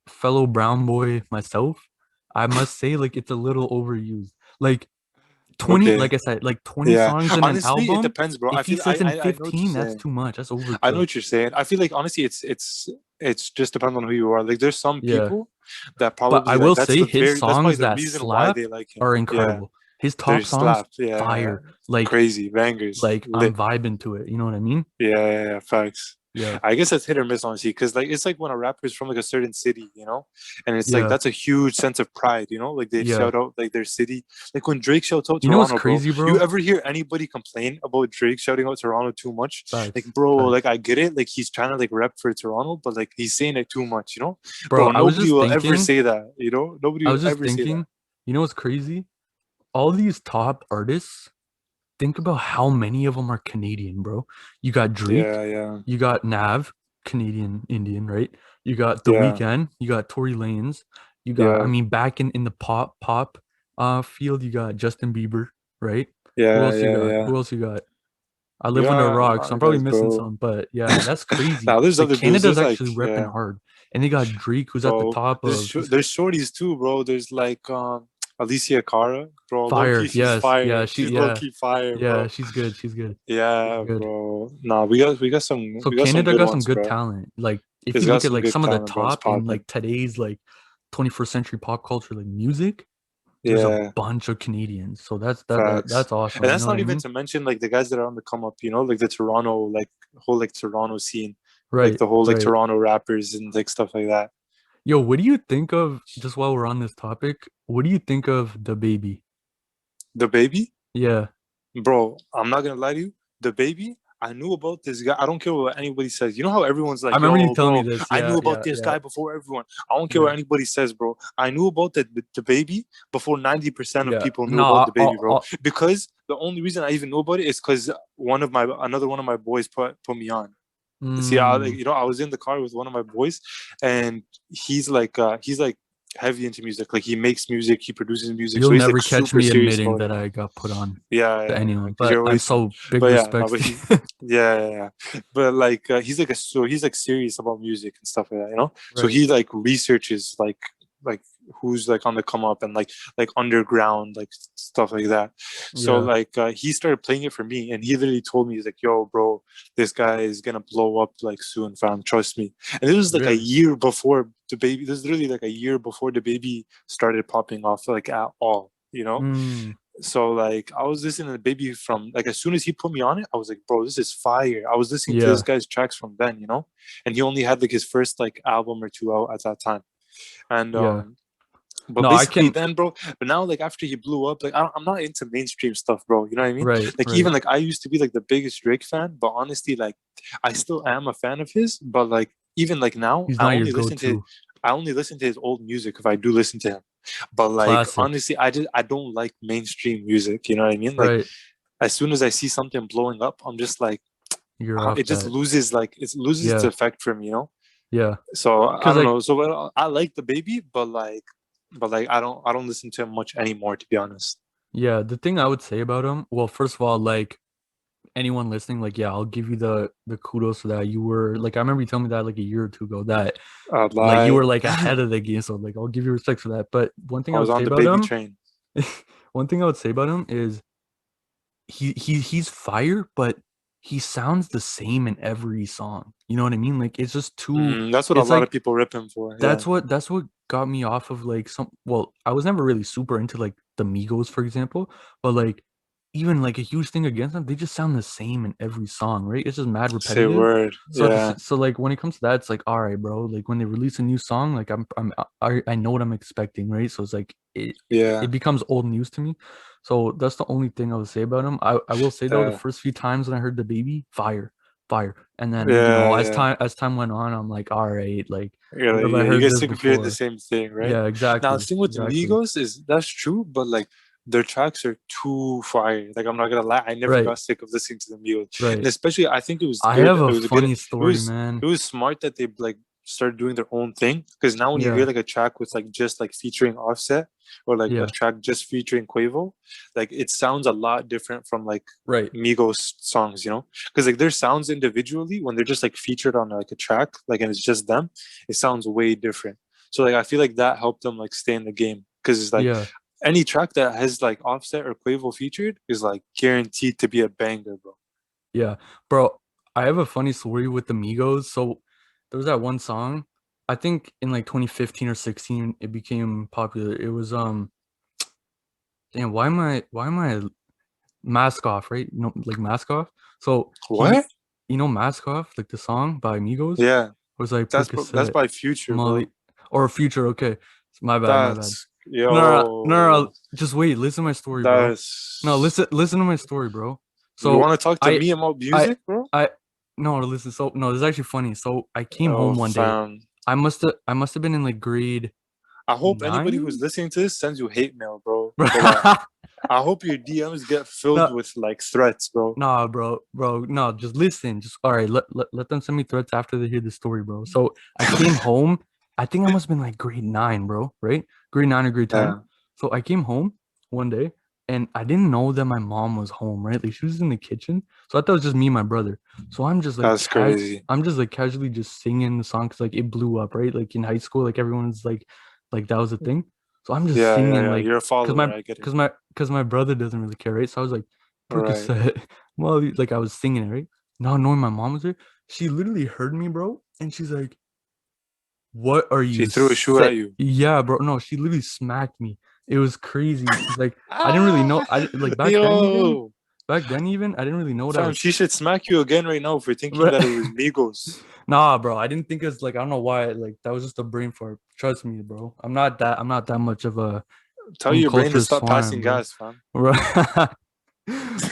fellow brown boy myself, I must say like it's a little overused. Like 20, Okay. like I said, like 20 Yeah. songs in an Honestly, it album. depends, bro. I If he feel says in I know what you're 15, that's saying. too much. That's I know overkill. what you're saying. I feel like honestly, it's just depends on who you are. Like, there's some Yeah. people that But I probably like will say his that's probably songs the that reason why slap they like him. are Yeah, incredible. His they're top songs, slapped. Yeah, fire. Like crazy bangers, I'm lit. vibing to it. You know what I mean? Yeah, facts. Yeah. I guess that's hit or miss, honestly, because like it's like when a rapper is from like a certain city, and it's like Yeah. that's a huge sense of pride, like they Yeah. shout out like their city. Like when Drake shouts out You know what's Toronto, bro. crazy, You bro? ever hear anybody complain about Drake shouting out Toronto too much? Like, Facts. bro, Facts. like I get it, like he's trying to like rep for Toronto, but like he's saying it too much, Bro, bro. I was Nobody just will ever thinking, say that, Nobody I will was just ever say that. thinking, you know what's crazy? All these top artists, think about how many of them are Canadian, bro. You got Drake, Yeah, yeah, you got Nav, Canadian Indian, right? You got The yeah, Weeknd, you got Tory Lanez, you got, I yeah, mean, back in the pop field, you got Justin Bieber, right? Who yeah, else you yeah, got? yeah. Who else you got? I We live under a got a rock, lot so I'm of probably guys, missing bro. some, but yeah, that's crazy. Now there's Like other dudes. Canada's There's like, actually repping yeah. hard, and they got Drake, who's at the Bro. top of There's shorties too, bro. There's like Alicia Cara, bro. Low key, fire. she's Yes, yeah, fire. She's low key fire, yeah, bro. she's good. She's good. She's Yeah, good. bro. Nah, we So got some Canada good got some ones, good bro. talent. Like if It's you got look at some like good some of the talent, bro. It's top in popping. like today's like 21st century pop culture like music, there's a Yeah, bunch of Canadians. So that's facts. And awesome. You that's know what not I even mean? to mention like the guys that are on the come up, like the Toronto, like whole like Toronto scene, like Right, the whole like right. Toronto rappers and like stuff like that. Yo, what do you think of just while we're on this topic? What do you think of the baby? The baby. Yeah, Bro, I'm not gonna lie to you. The baby, I knew about this guy. I don't care what anybody says. You know how everyone's I like, remember you yo, telling me bro, this. I Yeah, knew about yeah, this yeah, guy before everyone. I don't care what yeah, anybody says, bro. I knew about the baby before 90% of yeah. people knew No, about the baby, bro. I'll, Because the only reason I even know about it is because another one of my boys put me on. See, mm, I was in the car with one of my boys, and he's like heavy into music. Like he makes music, he produces music, you'll so he's never like catch super me serious admitting about it. that I got put on to Yeah, anyone, because you're but I'm always, so big but yeah, no, respects but to he, yeah. But like, he's like serious about music and stuff like that. So Right. he like researches like who's like on the come up and like underground like stuff like that. So Yeah. like he started playing it for me, and he literally told me he's like, "Yo, bro, this guy is gonna blow up like soon, fam. Trust me." And this was like a Really? year before the baby. This is literally like a year before the baby started popping off like at all. Mm, So like I was listening to the baby from like as soon as he put me on it, I was like, bro, this is fire. I was listening to this yeah. guy's tracks from then. And he only had like his first like album or two out at that time. And Yeah. but No, I basically can. then, bro, but now like after he blew up, like I'm not into mainstream stuff, bro. You know what I mean? Right. Like Right. even like I used to be like the biggest Drake fan, but honestly, like I still am a fan of his. But like even like now, He's not your go-to. I only listen to his old music if I do listen to him. But like Classic. honestly, I don't like mainstream music. You know what I mean? Like Right. as soon as I see something blowing up, I'm just like You're off it just that. loses its Yeah. effect for me. Yeah. So I Cause don't like, know. So I like the baby, but like I don't listen to him much anymore, to be honest. yeah, the thing I would say about him, well, first of all, like anyone listening, like, yeah, I'll give you the kudos for that. You were like, I remember you telling me that like a year or two ago that I'd like you lie. were like ahead of the game. So like, I'll give you respect for that. But one thing I I was would on say the about baby him, train. one thing I would say about him is he's fire, but he sounds the same in every song. You know what I mean? Like it's just too. That's what a It's lot of like people rip him for. Yeah. that's what got me off of like some. Well, I was never really super into like the Migos, for example, but like even like a huge thing against them, they just sound the same in every song, right? It's just mad Say repetitive. word. So Yeah. so like when it comes to that, it's like all right, bro. Like when they release a new song, like I know what I'm expecting, right? So it's like it Yeah. becomes old news to me. So that's the only thing I would say about him. I will say though, the Yeah. first few times when I heard the baby, fire. fire. And then, Yeah, as yeah. time went on, I'm like, all right, like, where have I Yeah, you heard get this sick of hearing the before? same thing, right? Yeah, Now, the exactly. thing with the Exactly. Migos is that's true, but like their tracks are too fire. Like I'm not gonna lie, I never Right. got sick of listening to the Migos, and Right. especially I think it was I good. have It a was a good. funny story, man. It was smart that they like started doing their own thing because now when you hear Yeah. like a track with like just like featuring Offset or like a Yeah. track just featuring Quavo, like it sounds a lot different from like Right. Migos songs, you know, because like their sounds individually when they're just like featured on like a track, like and it's just them, it sounds way different. So like I feel like that helped them like stay in the game because it's like Yeah. any track that has like Offset or Quavo featured is like guaranteed to be a banger, bro. Yeah. Bro, I have a funny story with the Migos. So there was that one song, I think in like 2015 or 16, it became popular. It was damn, why am I Mask Off, right? Like Mask Off. So What? Mask Off, like the song by Migos Yeah, was like that's Percocet, by Future, Molly, bro. or Future. Okay, my bad, my bad. That's No, no, no, no, yo. no, just wait. Listen to my story, bro. No, That's listen to my story, bro. you So want to talk to I, me about I, music, bro? I, no, listen. So no, this is actually funny. So I came Oh, home one day. fam. I must have been in like grade I hope anybody who's 9. listening to this sends you hate mail, bro. For that. I hope your DMs get filled No, with like threats, bro. nah, bro, no, just listen. Just all right. Let them send me threats after they hear the story, bro. So I came home. I think I must have been like grade 9, bro. Right? Grade 9 or grade 10. Yeah, So I came home one day and I didn't know that my mom was home, right? Like she was in the kitchen. So I thought it was just me and my brother. So that's crazy. I'm just like casually just singing the song because like it blew up, right? Like in high school, like everyone's like that was a thing. So I'm just Yeah, yeah, singing yeah. like You're a because follower. my I get it. because my brother doesn't really care, right? So I was like Right. Percocet. Well, like I was singing it, right? Not knowing my mom was there. She literally heard me, bro, and she's like, "What are She you threw a shoe say?" at you. Yeah, bro. No, she literally smacked me. It was crazy because like I didn't really know. Ah, Like yo, back then even I didn't really know what I fam, was. she should smack you again right now for thinking that it was Migos. Nah, bro. I didn't think it's like I don't know why. Like that was just a brain fart. Trust me, bro. I'm not that much of a Tell your brain to uncultured stop passing swine, bro. gas, fam. Right.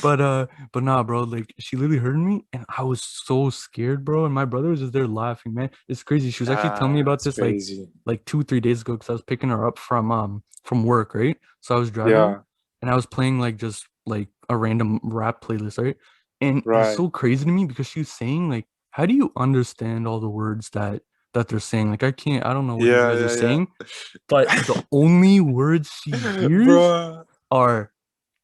But nah, bro, like she literally heard me and I was so scared, bro. And my brother was just there laughing, man. It's crazy. She was actually telling me Ah, about it's this crazy. like 2 3 days ago because I was picking her up from work, right? So I was driving her Yeah, and I was playing like just like a random rap playlist, right? And it's right. so crazy to me because she was saying like, how do you understand all the words that they're saying? Like I don't know what these Yeah, guys are yeah, saying, but the only words she yeah. hears Bro. are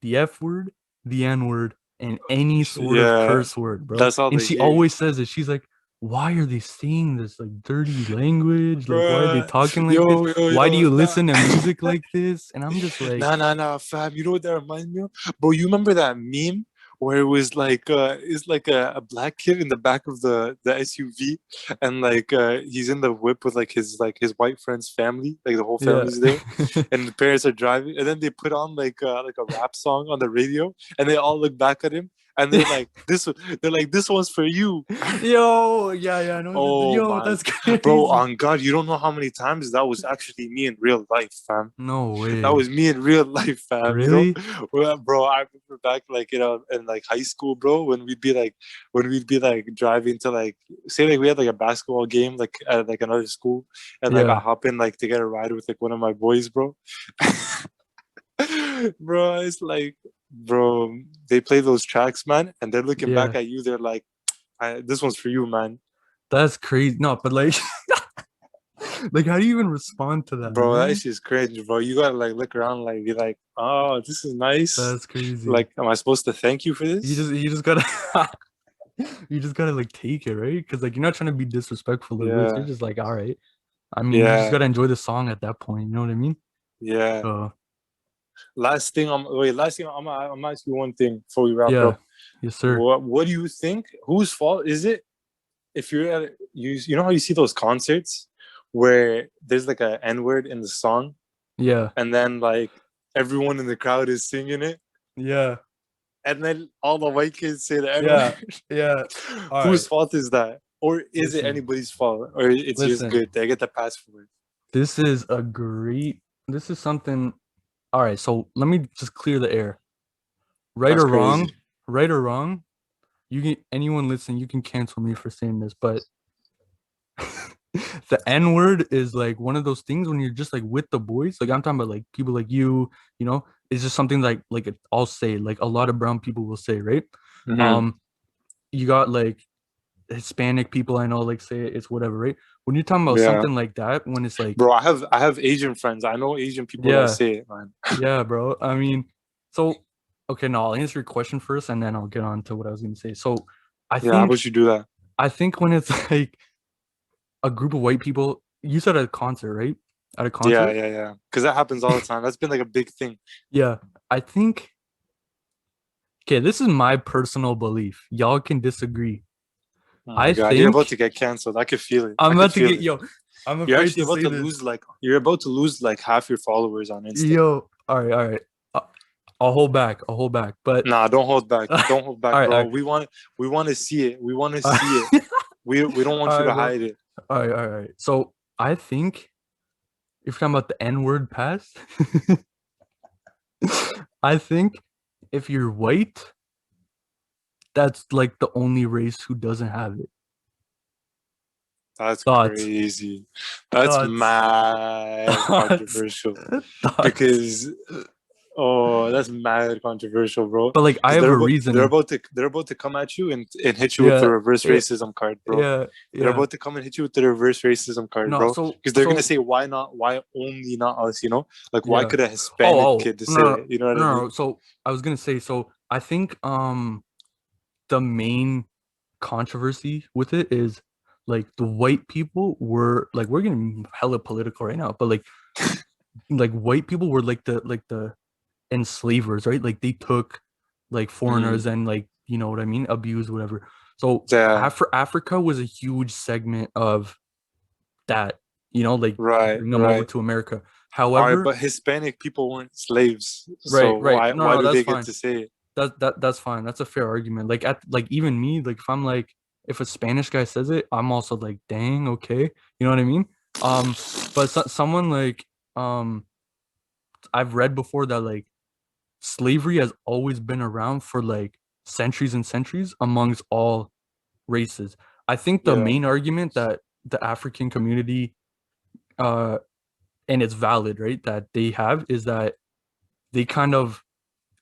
the F word, the N word, and any sort of Yeah, curse word, bro. that's all And they she hear. always says it. She's like, why are they saying this like dirty language? Like, why are they Bruh. talking like this? Why do Yo, you nah. listen to music like this? And I'm just like, Nah, fam. You know what that reminds me of? Bro, you remember that meme where it was like it's like a black kid in the back of the SUV and like he's in the whip with like his white friend's family, like the whole yeah. family's there, and the parents are driving, and then they put on like a rap song on the radio, and they all look back at him and they're like this one's for you. Yo, yeah, I know. Oh Yo, my, that's bro, crazy. on God, you don't know how many times that was actually me in real life, fam. No That way. was me in real life, fam. You know, Really? well, bro, I remember back like in like high school, bro, when we'd be like driving to like say like we had like a basketball game like at like another school, and like I Yeah, hop in like to get a ride with like one of my boys, bro. Bro, it's like, bro, they play those tracks, man, and they're looking back yeah. at you. They're like, "This one's for you, man." That's crazy. No, but like, like, how do you even respond to that, Bro, that man? shit's cringe, bro. You gotta like look around, like be like, "Oh, this is nice." That's crazy. Like, am I supposed to thank you for this? You just gotta you just gotta like take it, right? Because like you're not trying to be disrespectful or this. You're Yeah, just like, all right. I mean, you just yeah, gotta enjoy the song at that point. You know what I mean? yeah. So Last thing, I'm gonna ask you one thing before we wrap yeah, up. yes, sir. What do you think? Whose fault is it if you're at you know how you see those concerts where there's like a N word in the song Yeah, and then like everyone in the crowd is singing it yeah, and then all the white kids say the N yeah, word? yeah. All Whose right, fault is that? Or is it listen, anybody's fault? Or it's just listen. good? They get the pass for it. This is a great. This is something. All right, so let me just clear the air. Right That's or wrong, crazy. right or wrong. you can anyone listening, you can cancel me for saying this, but the N word is like one of those things when you're just like with the boys. Like I'm talking about like people like you know, it's just something I'll say, like a lot of brown people will say, right? Hmm. Um, you got like Hispanic people I know like say it's whatever, right? When you're talking about Yeah, something like that, when it's like, bro. I have Asian friends. I know Asian people that yeah, say it, man. yeah, bro. I mean, so okay, no, I'll answer your question first and then I'll get on to what I was gonna say. So I Yeah, how think about you do that? I think when it's like a group of white people, you said at a concert, right? At a Yeah, concert? yeah, yeah. Because that happens all the time. That's been like a big thing. Yeah. I think okay, this is my personal belief. Y'all can disagree. Oh my I God, you're about think to get canceled. I could feel it. I I'm could about to feel get it. I'm You're afraid actually to about say to this. lose like you're about to lose like half your followers on Insta. All right, all right. Uh, I'll hold back. I'll hold back. But Nah, don't hold back. all Don't hold back, right, all bro. right. We want to see it. We want to All see it. right, We don't want all you right, to bro. hide it. All right, all right, all right. So I think if you're talking about the N-word pass, I think if you're white, that's like the only race who doesn't have it. That's Thoughts, crazy. That's thoughts, mad thoughts, controversial. thoughts. Because that's mad controversial, bro. But like, I Because have they're a about they're reasoning. about to they're about to come at you and hit you with Yeah, the reverse yeah, racism card, bro. yeah, They're yeah. about to come and hit you with the reverse racism card, No, bro. so Because they're gonna so say, why not? Why only not us? You know, like why yeah. could a Oh, Hispanic oh, kid just no, say no, it? You know what I no, mean? no. So I was gonna say, so I think the main controversy with it is like the white people were like we're getting hella political right now, but like white people were like the enslavers, right? Like they took like Mhm. foreigners and like you know what I mean, abused whatever. So Yeah. Africa was a huge segment of that, you know, like Right. bring them over Right. to America. All right, However, but Hispanic people weren't slaves, right, so right. why No, do that's they get fine. to say it? That's fine. That's a fair argument. Like at like even me, like if I'm like if a Spanish guy says it, I'm also like, dang, okay. You know what I mean? But someone like I've read before that like slavery has always been around for like centuries and centuries amongst all races. I think the Yeah. main argument that the African community uh and it's valid, right, that they have is that they kind of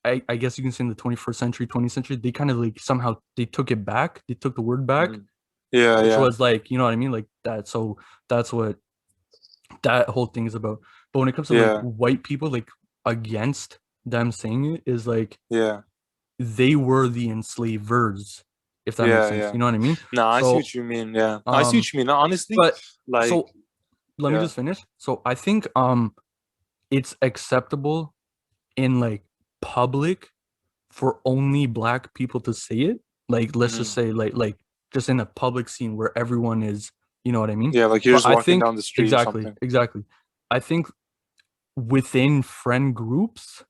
I guess you can say in the 21st century, 20th century, they kind of like somehow they took it back. They took the word back, Mhm. Yeah. which Yeah. was like, you know what I mean? Like that. So that's what that whole thing is about. But when it comes to like Yeah. white people, like against them saying it is like Yeah. they were the enslavers, if that makes Yeah. sense. Yeah. You know what I mean? No, I see So what you mean. Yeah, I see um what you mean. Honestly, but like, so let me yeah. just finish. So I think it's acceptable in like public for only black people to say it. Like let's just Mhm. say just in a public scene where everyone is, you know what I mean? Yeah, like you're But just I walking think down the street or exactly, something. exactly. I think within friend groups,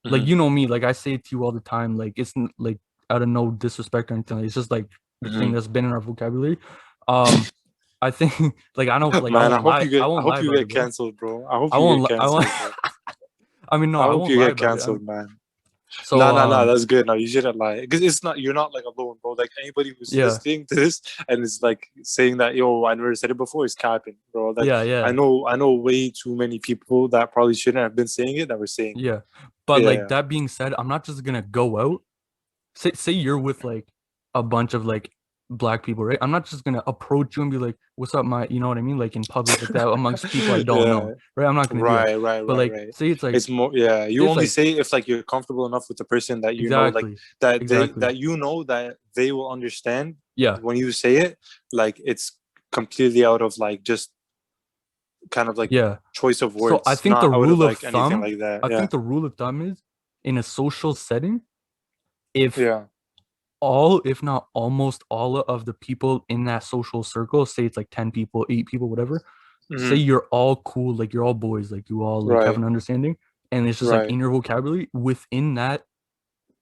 like Hmm. you know me, like I say it to you all the time, like it's like out of no disrespect or anything. It's just like the thing Hmm. that's been in our vocabulary. Um, I think like I know like Man, I I won't hope lie you about it, get bro. canceled, bro. I hope I you get won't I won't canceled, bro. I mean no, I I hope won't you lie get about it. canceled, man. So Nah, that's good. No, you shouldn't lie. Because it's not, you're not like alone, bro. Like anybody who's yeah, listening to this and is like saying that, yo, I never said it before is capping, bro. Like yeah. I know way too many people that probably shouldn't have been saying it that were saying it. Yeah. But like Yeah. that being said, I'm not just gonna go out. Say you're with like a bunch of like black people, right? I'm not just gonna approach you and be like, "What's up, my?" You know what I mean? Like in public, like that amongst people I don't Yeah. know, right? I'm not gonna do that. But like, Right. say it's like, It's more, yeah. say You it's only like say if like you're comfortable enough with the person that you know, like exactly, exactly. that they will understand Yeah, when you say it. Like it's completely out of like just kind of like yeah. choice of So I words, think the not out of rule of like anything thumb, like that. I Yeah. think the rule of thumb is in a social setting, if Yeah. all, if not almost all of the people in that social circle, say it's like 10 people, 8 people, whatever, say Hmm. you're all cool, like you're all boys, like you all like have Right. an understanding, and it's just like Right. in your vocabulary within that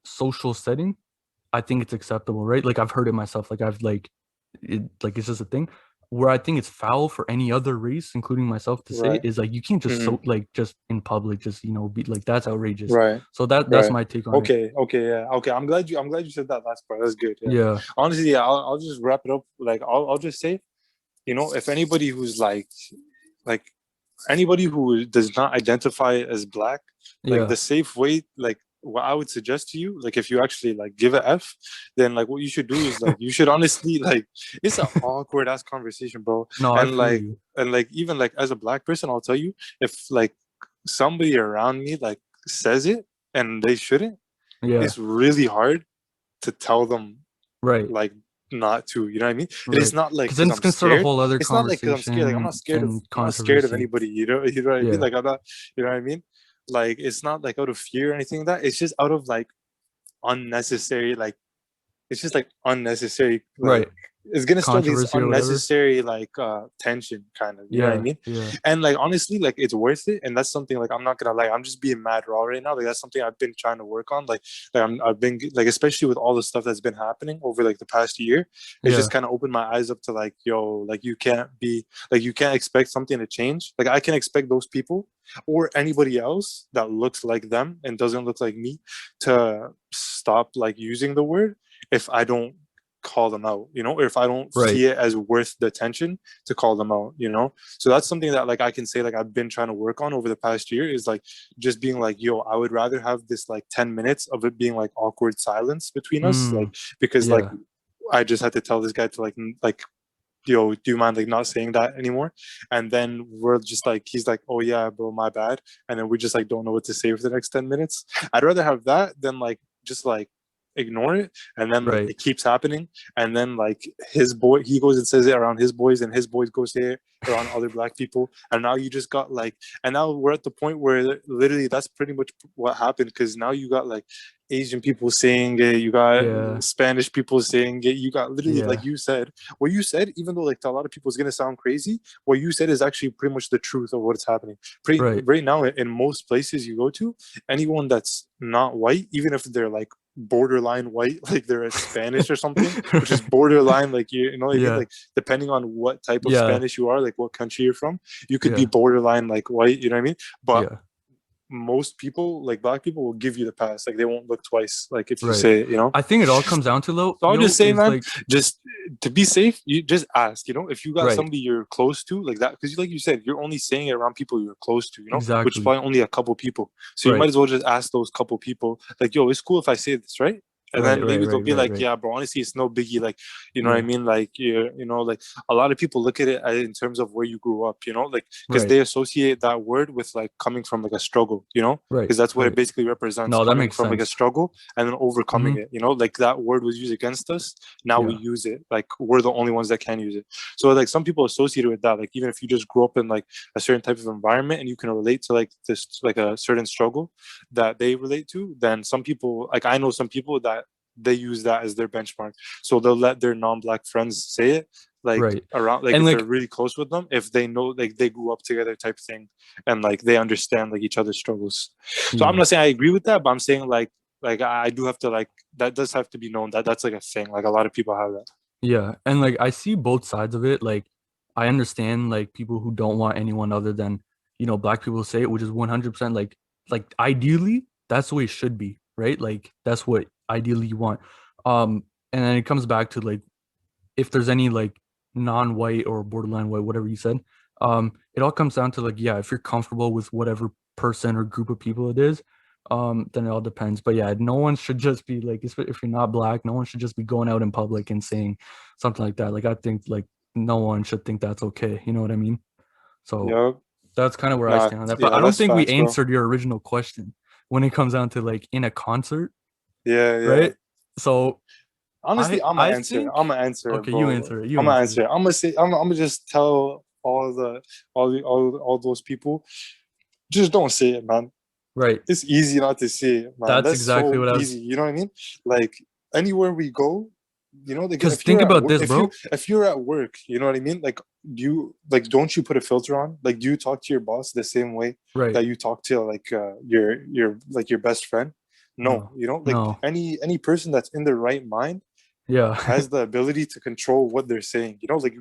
social setting, I think it's acceptable, right? Like I've heard it myself, like I've like it, like it's just a thing. where I think it's foul for any other race, including myself, to say Right. is like you can't just Hmm. so like just in public just be like that's outrageous. Right. So that's Right. my take on it. Okay. Okay. Yeah. Okay. I'm glad you said that last part. That's good. Yeah. Yeah, Honestly, yeah. I'll just wrap it up. Like, I'll just say, if anybody who's like anybody who does not identify as black, like yeah, the safe way, like what I would suggest to you, like if you actually like give a F, then like what you should do is like you should honestly like it's an awkward ass conversation, bro. no, I And feel like you. and like even like as a black person, I'll tell you, if like somebody around me like says it and they shouldn't, Yeah, it's really hard to tell them right, like not to, you know what I mean? And it's right. not like Because then because it's I'm gonna start a scared. whole other It's not like because I'm scared. Like conversation and I'm not scared of controversy. anybody, you know what I mean? Yeah, Like I'm not, you know what I mean? Like it's not like out of fear or anything like that. It's just out of like unnecessary, like it's just like unnecessary, like right. it's gonna start this Controversy or whatever. unnecessary like tension kind of, you know what I Yeah, mean? yeah, And like honestly, like it's worth it. And that's something like I'm not gonna like I'm just being mad raw right now. Like that's something I've been trying to work on. I've been like especially with all the stuff that's been happening over like the past year, it's yeah, just kind of opened my eyes up to like, yo, like you can't expect something to change. Like I can expect those people or anybody else that looks like them and doesn't look like me to stop like using the word if I don't call them out, or if I don't right. see it as worth the attention to call them out. So that's something that like I can say like I've been trying to work on over the past year is like just being like, yo, I would rather have this like 10 minutes of it being like awkward silence between us, like Mm, because like yeah, I just had to tell this guy to like yo, do you mind like not saying that anymore? And then we're just like, he's like, oh yeah, bro, my bad. And then we just like don't know what to say for the next 10 minutes. I'd rather have that than like just like ignore it and then like right. it keeps happening and then like his boy he goes and says it around his boys and his boys go say it around other black people and now you just got like and now we're at the point where literally that's pretty much what happened because now you got like Asian people saying it, you got Yeah, Spanish people saying it, you got literally like yeah, you said what you said, even though like to a lot of people is gonna sound crazy, what you said is actually pretty much the truth of what's happening. right. Right now, in most places you go to, anyone that's not white, even if they're like borderline white, like they're a Spanish or something, which is Right. borderline, like you know what I mean? Yeah, Like depending on what type of yeah, Spanish you are, like what country you're from, you could be yeah, borderline like white, you know what I mean? But yeah, most people, like black people, will give you the pass. Like they won't look twice, like if you right. say it. I think it all comes down to though, So I'll just say, is man, like just to be safe, you just ask. If you got right, somebody you're close to, like that, because like you said, you're only saying it around people you're close to, which is exactly. probably only a couple people. So you might Right, as well just ask those couple people, like, yo, it's cool if I say this, right? And right, then right, maybe they'll right, be right, like, right. yeah, bro, honestly, it's no biggie. Like, you know what I Yeah, mean? Like, like a lot of people look at it in terms of where you grew up, like, because right, they associate that word with like coming from like a struggle, right, because that's what it right. basically represents, No, that coming makes from like a sense. struggle and then overcoming Hmm. it, like that word was used against us. Now we Yeah, use it, like we're the only ones that can use it. So like some people associate it with that, like even if you just grew up in like a certain type of environment and you can relate to like this like a certain struggle that they relate to, then some people, like I know some people that they use that as their benchmark, so they'll let their non-black friends say it, like right. around, like And if they're like, really close with them, if they know like they grew up together type thing, and like they understand like each other's struggles. So I'm yeah, not saying I agree with that, but I'm saying like I do have to, like, that does have to be known, that that's like a thing, like a lot of people have that. yeah. And like I see both sides of it. Like I understand like people who don't want anyone other than, black people to say it, which is 100% like ideally that's the way it should be, right? Like that's what ideally you want. And then it comes back to like if there's any like non-white or borderline white, whatever you said, it all comes down to like, yeah, if you're comfortable with whatever person or group of people it is, then it all depends. But yeah, no one should just be like, if you're not black, no one should just be going out in public and saying something like that. Like I think like no one should think that's okay. You know what I mean? So Yep. that's kind of where I Nah, stand on that. But yeah, I don't that's think we facts, bro. answered your original question when it comes down to like in a concert, Yeah, yeah. right? So Honestly, I'm gonna I answer. think I'm gonna answer it, okay, you bro. answer it. You I'm gonna answer answer it. it. I'm gonna say. I'm gonna just tell all those people, just don't say it, man. Right. It's easy not to say it, man. That's That's exactly so what I was. easy. You know what I mean? Like anywhere we go, like Because if think you're at about work, this, bro. if you're at work, you know what I mean? Like don't you put a filter on? Like do you talk to your boss the same way Right. that you talk to like your best friend? No, No. like No. any person that's in their right mind Yeah. has the ability to control what they're saying. Like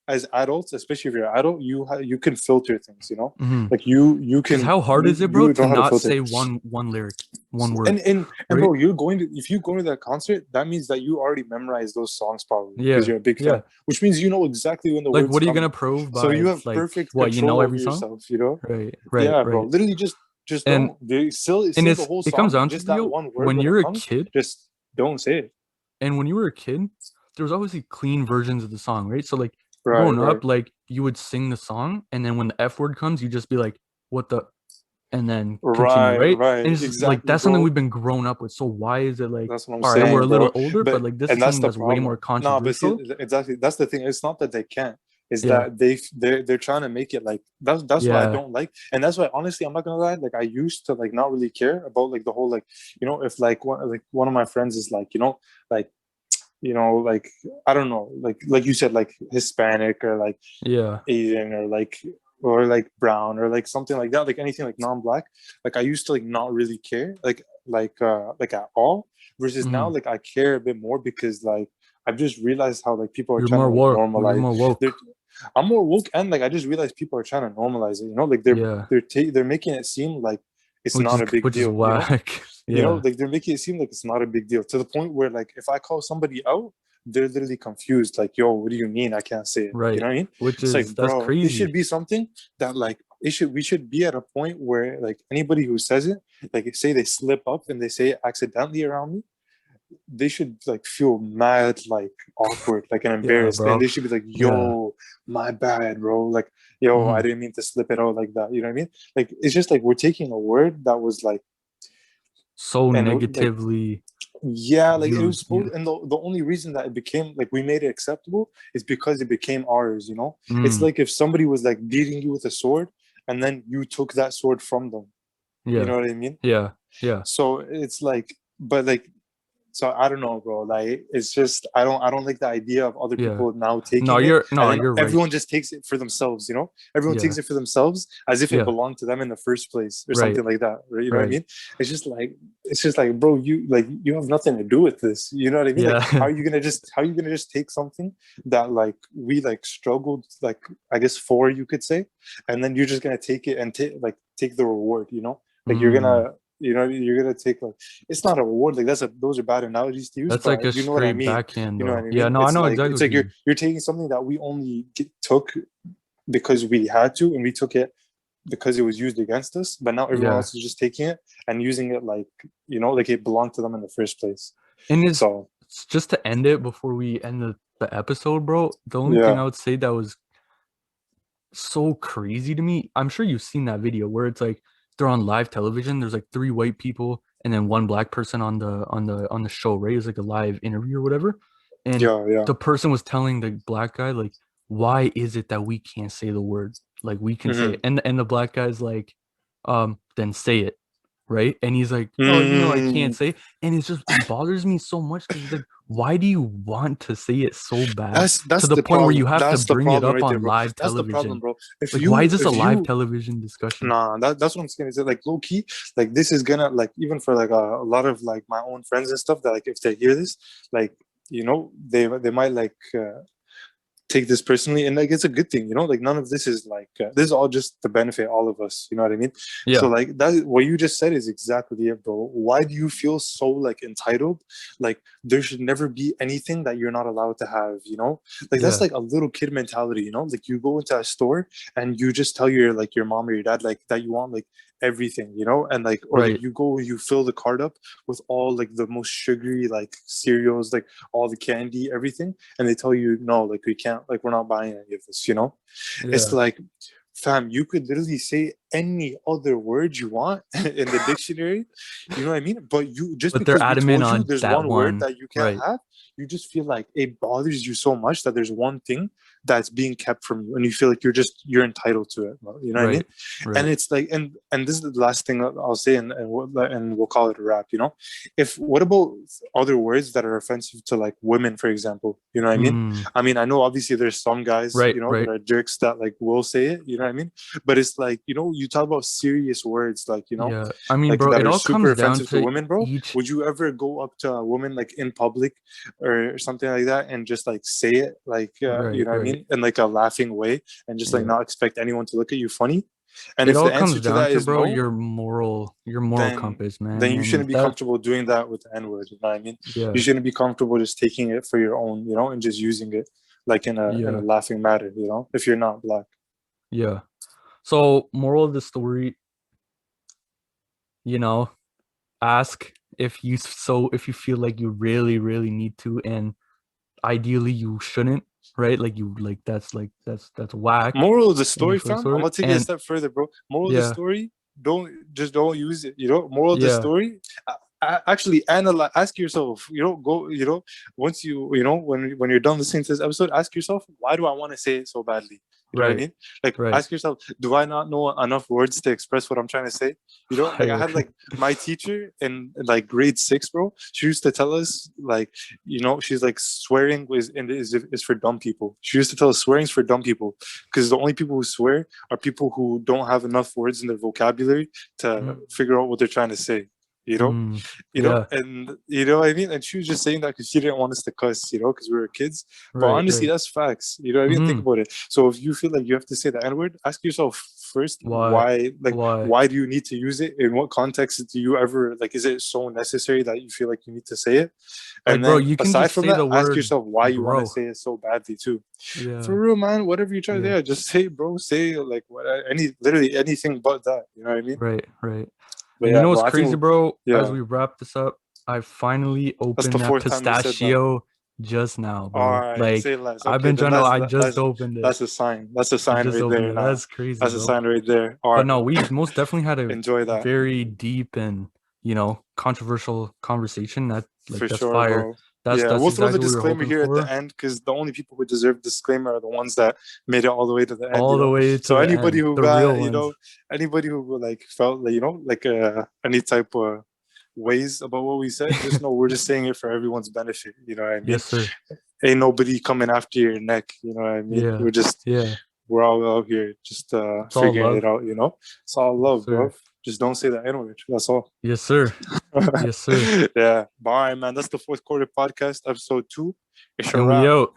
as adults, especially if you're an adult, you can filter things, you know, Mm-hmm. like you Because can how hard is it, bro, you to know how to not filter. say one lyric, one word, And right? bro, if you go to that concert, that means that you already memorized those songs probably because Yeah, you're a big yeah. fan, which means you know exactly when the Like, words what are you come. gonna prove So you by have like perfect what, you know control over every song? yourself, you know? Right, Yeah, bro. right. Literally just And don't. They still and say the whole it comes song, down to, just that you one word when when it you're a comes, kid, just don't say it. and when you were a kid, there was obviously clean versions of the song, right? So like Right, growing right. up, like you would sing the song, and then when the F word comes, you just be like, "What the," and then continue, Right, right? right. And it's just, like Exactly, that's something we've bro. been grown up with. So why is it like, That's what I'm all right, we're a saying, little bro. older, but But like this is and that's something the that's way more problem. Nah, but see, controversial? exactly. That's the thing. It's not that they can't. It's Yeah, that they're trying to make it like that's what I yeah, don't like. And that's why honestly I'm not gonna lie, like I used to like not really care about like the whole like, you know, if like one of my friends is like, like like I don't know, like you said, like Hispanic or like yeah. Asian or like brown or like something like that, like anything like non-black. Like I used to like not really care, like at all. Versus now, Mm. like I care a bit more because like I've just realized how like people are You're trying to more like woke. You're normalize. more They're, woke. I'm more woke, and like I just realized people are trying to normalize it. You know, like Yeah, they're making it seem like it's not a big which is deal. You know, whack. Yeah, like they're making it seem like it's not a big deal to the point where like if I call somebody out, they're literally confused. Like, yo, what do you mean I can't say it? You right. know what I mean? Which It's is like, that's bro, it should crazy. be something that like we should be at a point where like anybody who says it, like say they slip up and they say it accidentally around me, they should like feel mad, like awkward, like and Yeah, embarrassed, and bro. they should be like, Yeah. yo, my bad, bro. Like, yo, I Mhm. didn't mean to slip it out like that. You know what I mean? Like, it's just like we're taking a word that was like So and like negatively yeah, like it was used. Yeah. supposed, and the only reason that it became like we made it acceptable is because it became ours, you know? It's Mm. like if somebody was like beating you with a sword and then you took that sword from them. You Yeah. know what I mean? Yeah. Yeah. So it's like, but like, so I don't know, bro. Like it's just I don't like the idea of other Yeah. people now taking it and No, then you're right. everyone just takes it for themselves, you know? Everyone Yeah. takes it for themselves as if it Yeah. belonged to them in the first place or Right. something like that. Right? You know what I Right. mean? It's just like, bro, you have nothing to do with this. You know what I mean? Like Yeah. how are you gonna just take something that like we like struggled like I guess for you could say, and then you're just gonna take it and take the reward, you know? Like you're Mm. gonna you're gonna take like it's not a reward, like those are bad analogies to use, That's like but a you know what I straight mean. backhand You know what though. I Yeah, mean? no, I know exactly It's what like you mean. you're taking something that we only took because we had to, and we took it because it was used against us, but now everyone Yeah. else is just taking it and using it like like it belonged to them in the first place. And So it's just to end it before we end the episode, bro. The only thing yeah, I would say that was so crazy to me, I'm sure you've seen that video where it's like they're on live television. There's like three white people and then one black person on the show, right? It's like a live interview or whatever. And yeah. the person was telling the black guy, like, why is it that we can't say the word? Like we can say it. Hmm. And the black guy's like, then say it. Right. And he's like, oh, I can't Mm. say. And it's just it bothers me so much because it's like, why do you want to say it so bad to That's the the point where you problem. have to That's the bring it problem up right there, on bro. live That's the problem, television? bro. Like, why is this a If live you television discussion? Nah, that's what I'm saying. Is that like low key, like this is gonna like even for like a lot of like my own friends and stuff that like if they hear this, like they might like take this personally, and like it's a good thing, like none of this is like this is all just to benefit all of us, you know what I mean? So Yeah, like that what you just said is exactly it, bro. Why do you feel so like entitled? Like there should never be anything that you're not allowed to have, like that's yeah, like a little kid mentality, like you go into a store and you just tell your mom or your dad like that you want like everything, and like or like right. you go you fill the cart up with all like the most sugary like cereals, like all the candy, everything, and they tell you no, like we can't, like we're not buying any of this. It's Yeah, like, fam, you could literally say any other word you want in the dictionary, you know what I mean? But you just but they're because we adamant told you on there's that one word one. that you can't Right. have, you just feel like it bothers you so much that there's one thing that's being kept from you, and you feel like you're entitled to it, you know what I mean? Right. And Right. it's like, and this is the last thing I'll say, and we'll call it a wrap. If what about other words that are offensive to like women, for example? You know what I mean? Mm, I mean, I know obviously there's some guys, right. that Right. are jerks that like will say it. You know what I mean? But it's like, you talk about serious words, like, Yeah, I mean, like bro, that it are all super comes down offensive to to women, bro. each. Would you ever go up to a woman like in public or something like that and just like say it like you Right, know what I right. mean, in like a laughing way, and just like Yeah, not expect anyone to look at you funny? And it if all the answer comes to down that to, is bro, no, your moral then compass, man. you And shouldn't if be that, comfortable doing that with the N word. You know what I mean? You yeah, shouldn't be comfortable just taking it for your own, and just using it like in a yeah, laughing matter. If you're not black. yeah. So, moral of the story, you know, ask if you feel like you really, really need to, and ideally you shouldn't, right? That's whack Moral of the in the story, first fam. I'm story. gonna take it a And step further, bro. Moral of the yeah, story: don't use it. Moral of the yeah, story: actually analyze. Ask yourself. Go. Once when you're done listening to this episode, ask yourself, why do I want to say it so badly? You know what I right, mean? Like, right. ask yourself, do I not know enough words to express what I'm trying to say? Like I Fire. had like my teacher in like grade 6, bro. She used to tell us like, she's like, swearing is for dumb people. She used to tell us swearing's for dumb people, because the only people who swear are people who don't have enough words in their vocabulary to Mm, figure out what they're trying to say. You know, yeah, and what I mean. And she was just saying that because she didn't want us to cuss, because we were kids. But right, honestly, right. that's facts. You know what I mean? Think about it. So if you feel like you have to say the N word, ask yourself first Why? why. Like, Why? why do you need to use it? In what context do you ever like? Is it so necessary that you feel like you need to say it? Like, And bro, then you can aside just from say that, the ask word yourself why you want to bro. say it so badly too. For Yeah, real, man. Whatever you try to yeah, say, just say, bro. Say like what literally anything but that. You know what I mean? right, right. But And you yeah, know bro. what's I crazy, think bro? As yeah. we wrap this up, I finally That's the opened that fourth time we said that. pistachio just now, All bro. right, Like, say less. I've Okay, been then trying to, I just opened it. that's a sign. That's a I sign just right opened there. it. Nah, That's crazy, that's a bro. sign right there. All But right, no, man. we most definitely had a Enjoy that very deep and, controversial conversation. for That's sure, fire. bro. That's Yeah, that's we'll throw the exactly what we were disclaimer hoping here at the for. end, because the only people who deserve disclaimer are the ones that made it all the way to the end. All the way to So the anybody end. who The got, real ones. anybody who like felt like like any type of ways about what we said, just know we're just saying it for everyone's benefit. You know what I mean? Yes, sir. Ain't nobody coming after your neck. You know what I mean? Yeah. Yeah. We're all out here just It's all figuring it love. out. It's all Yes, love, bro. sir. Just don't say the N word. That's all. Yes, sir. Yes, sir. Yeah. Bye, man. That's the fourth quarter podcast, episode 2. It's a And we wrap. out.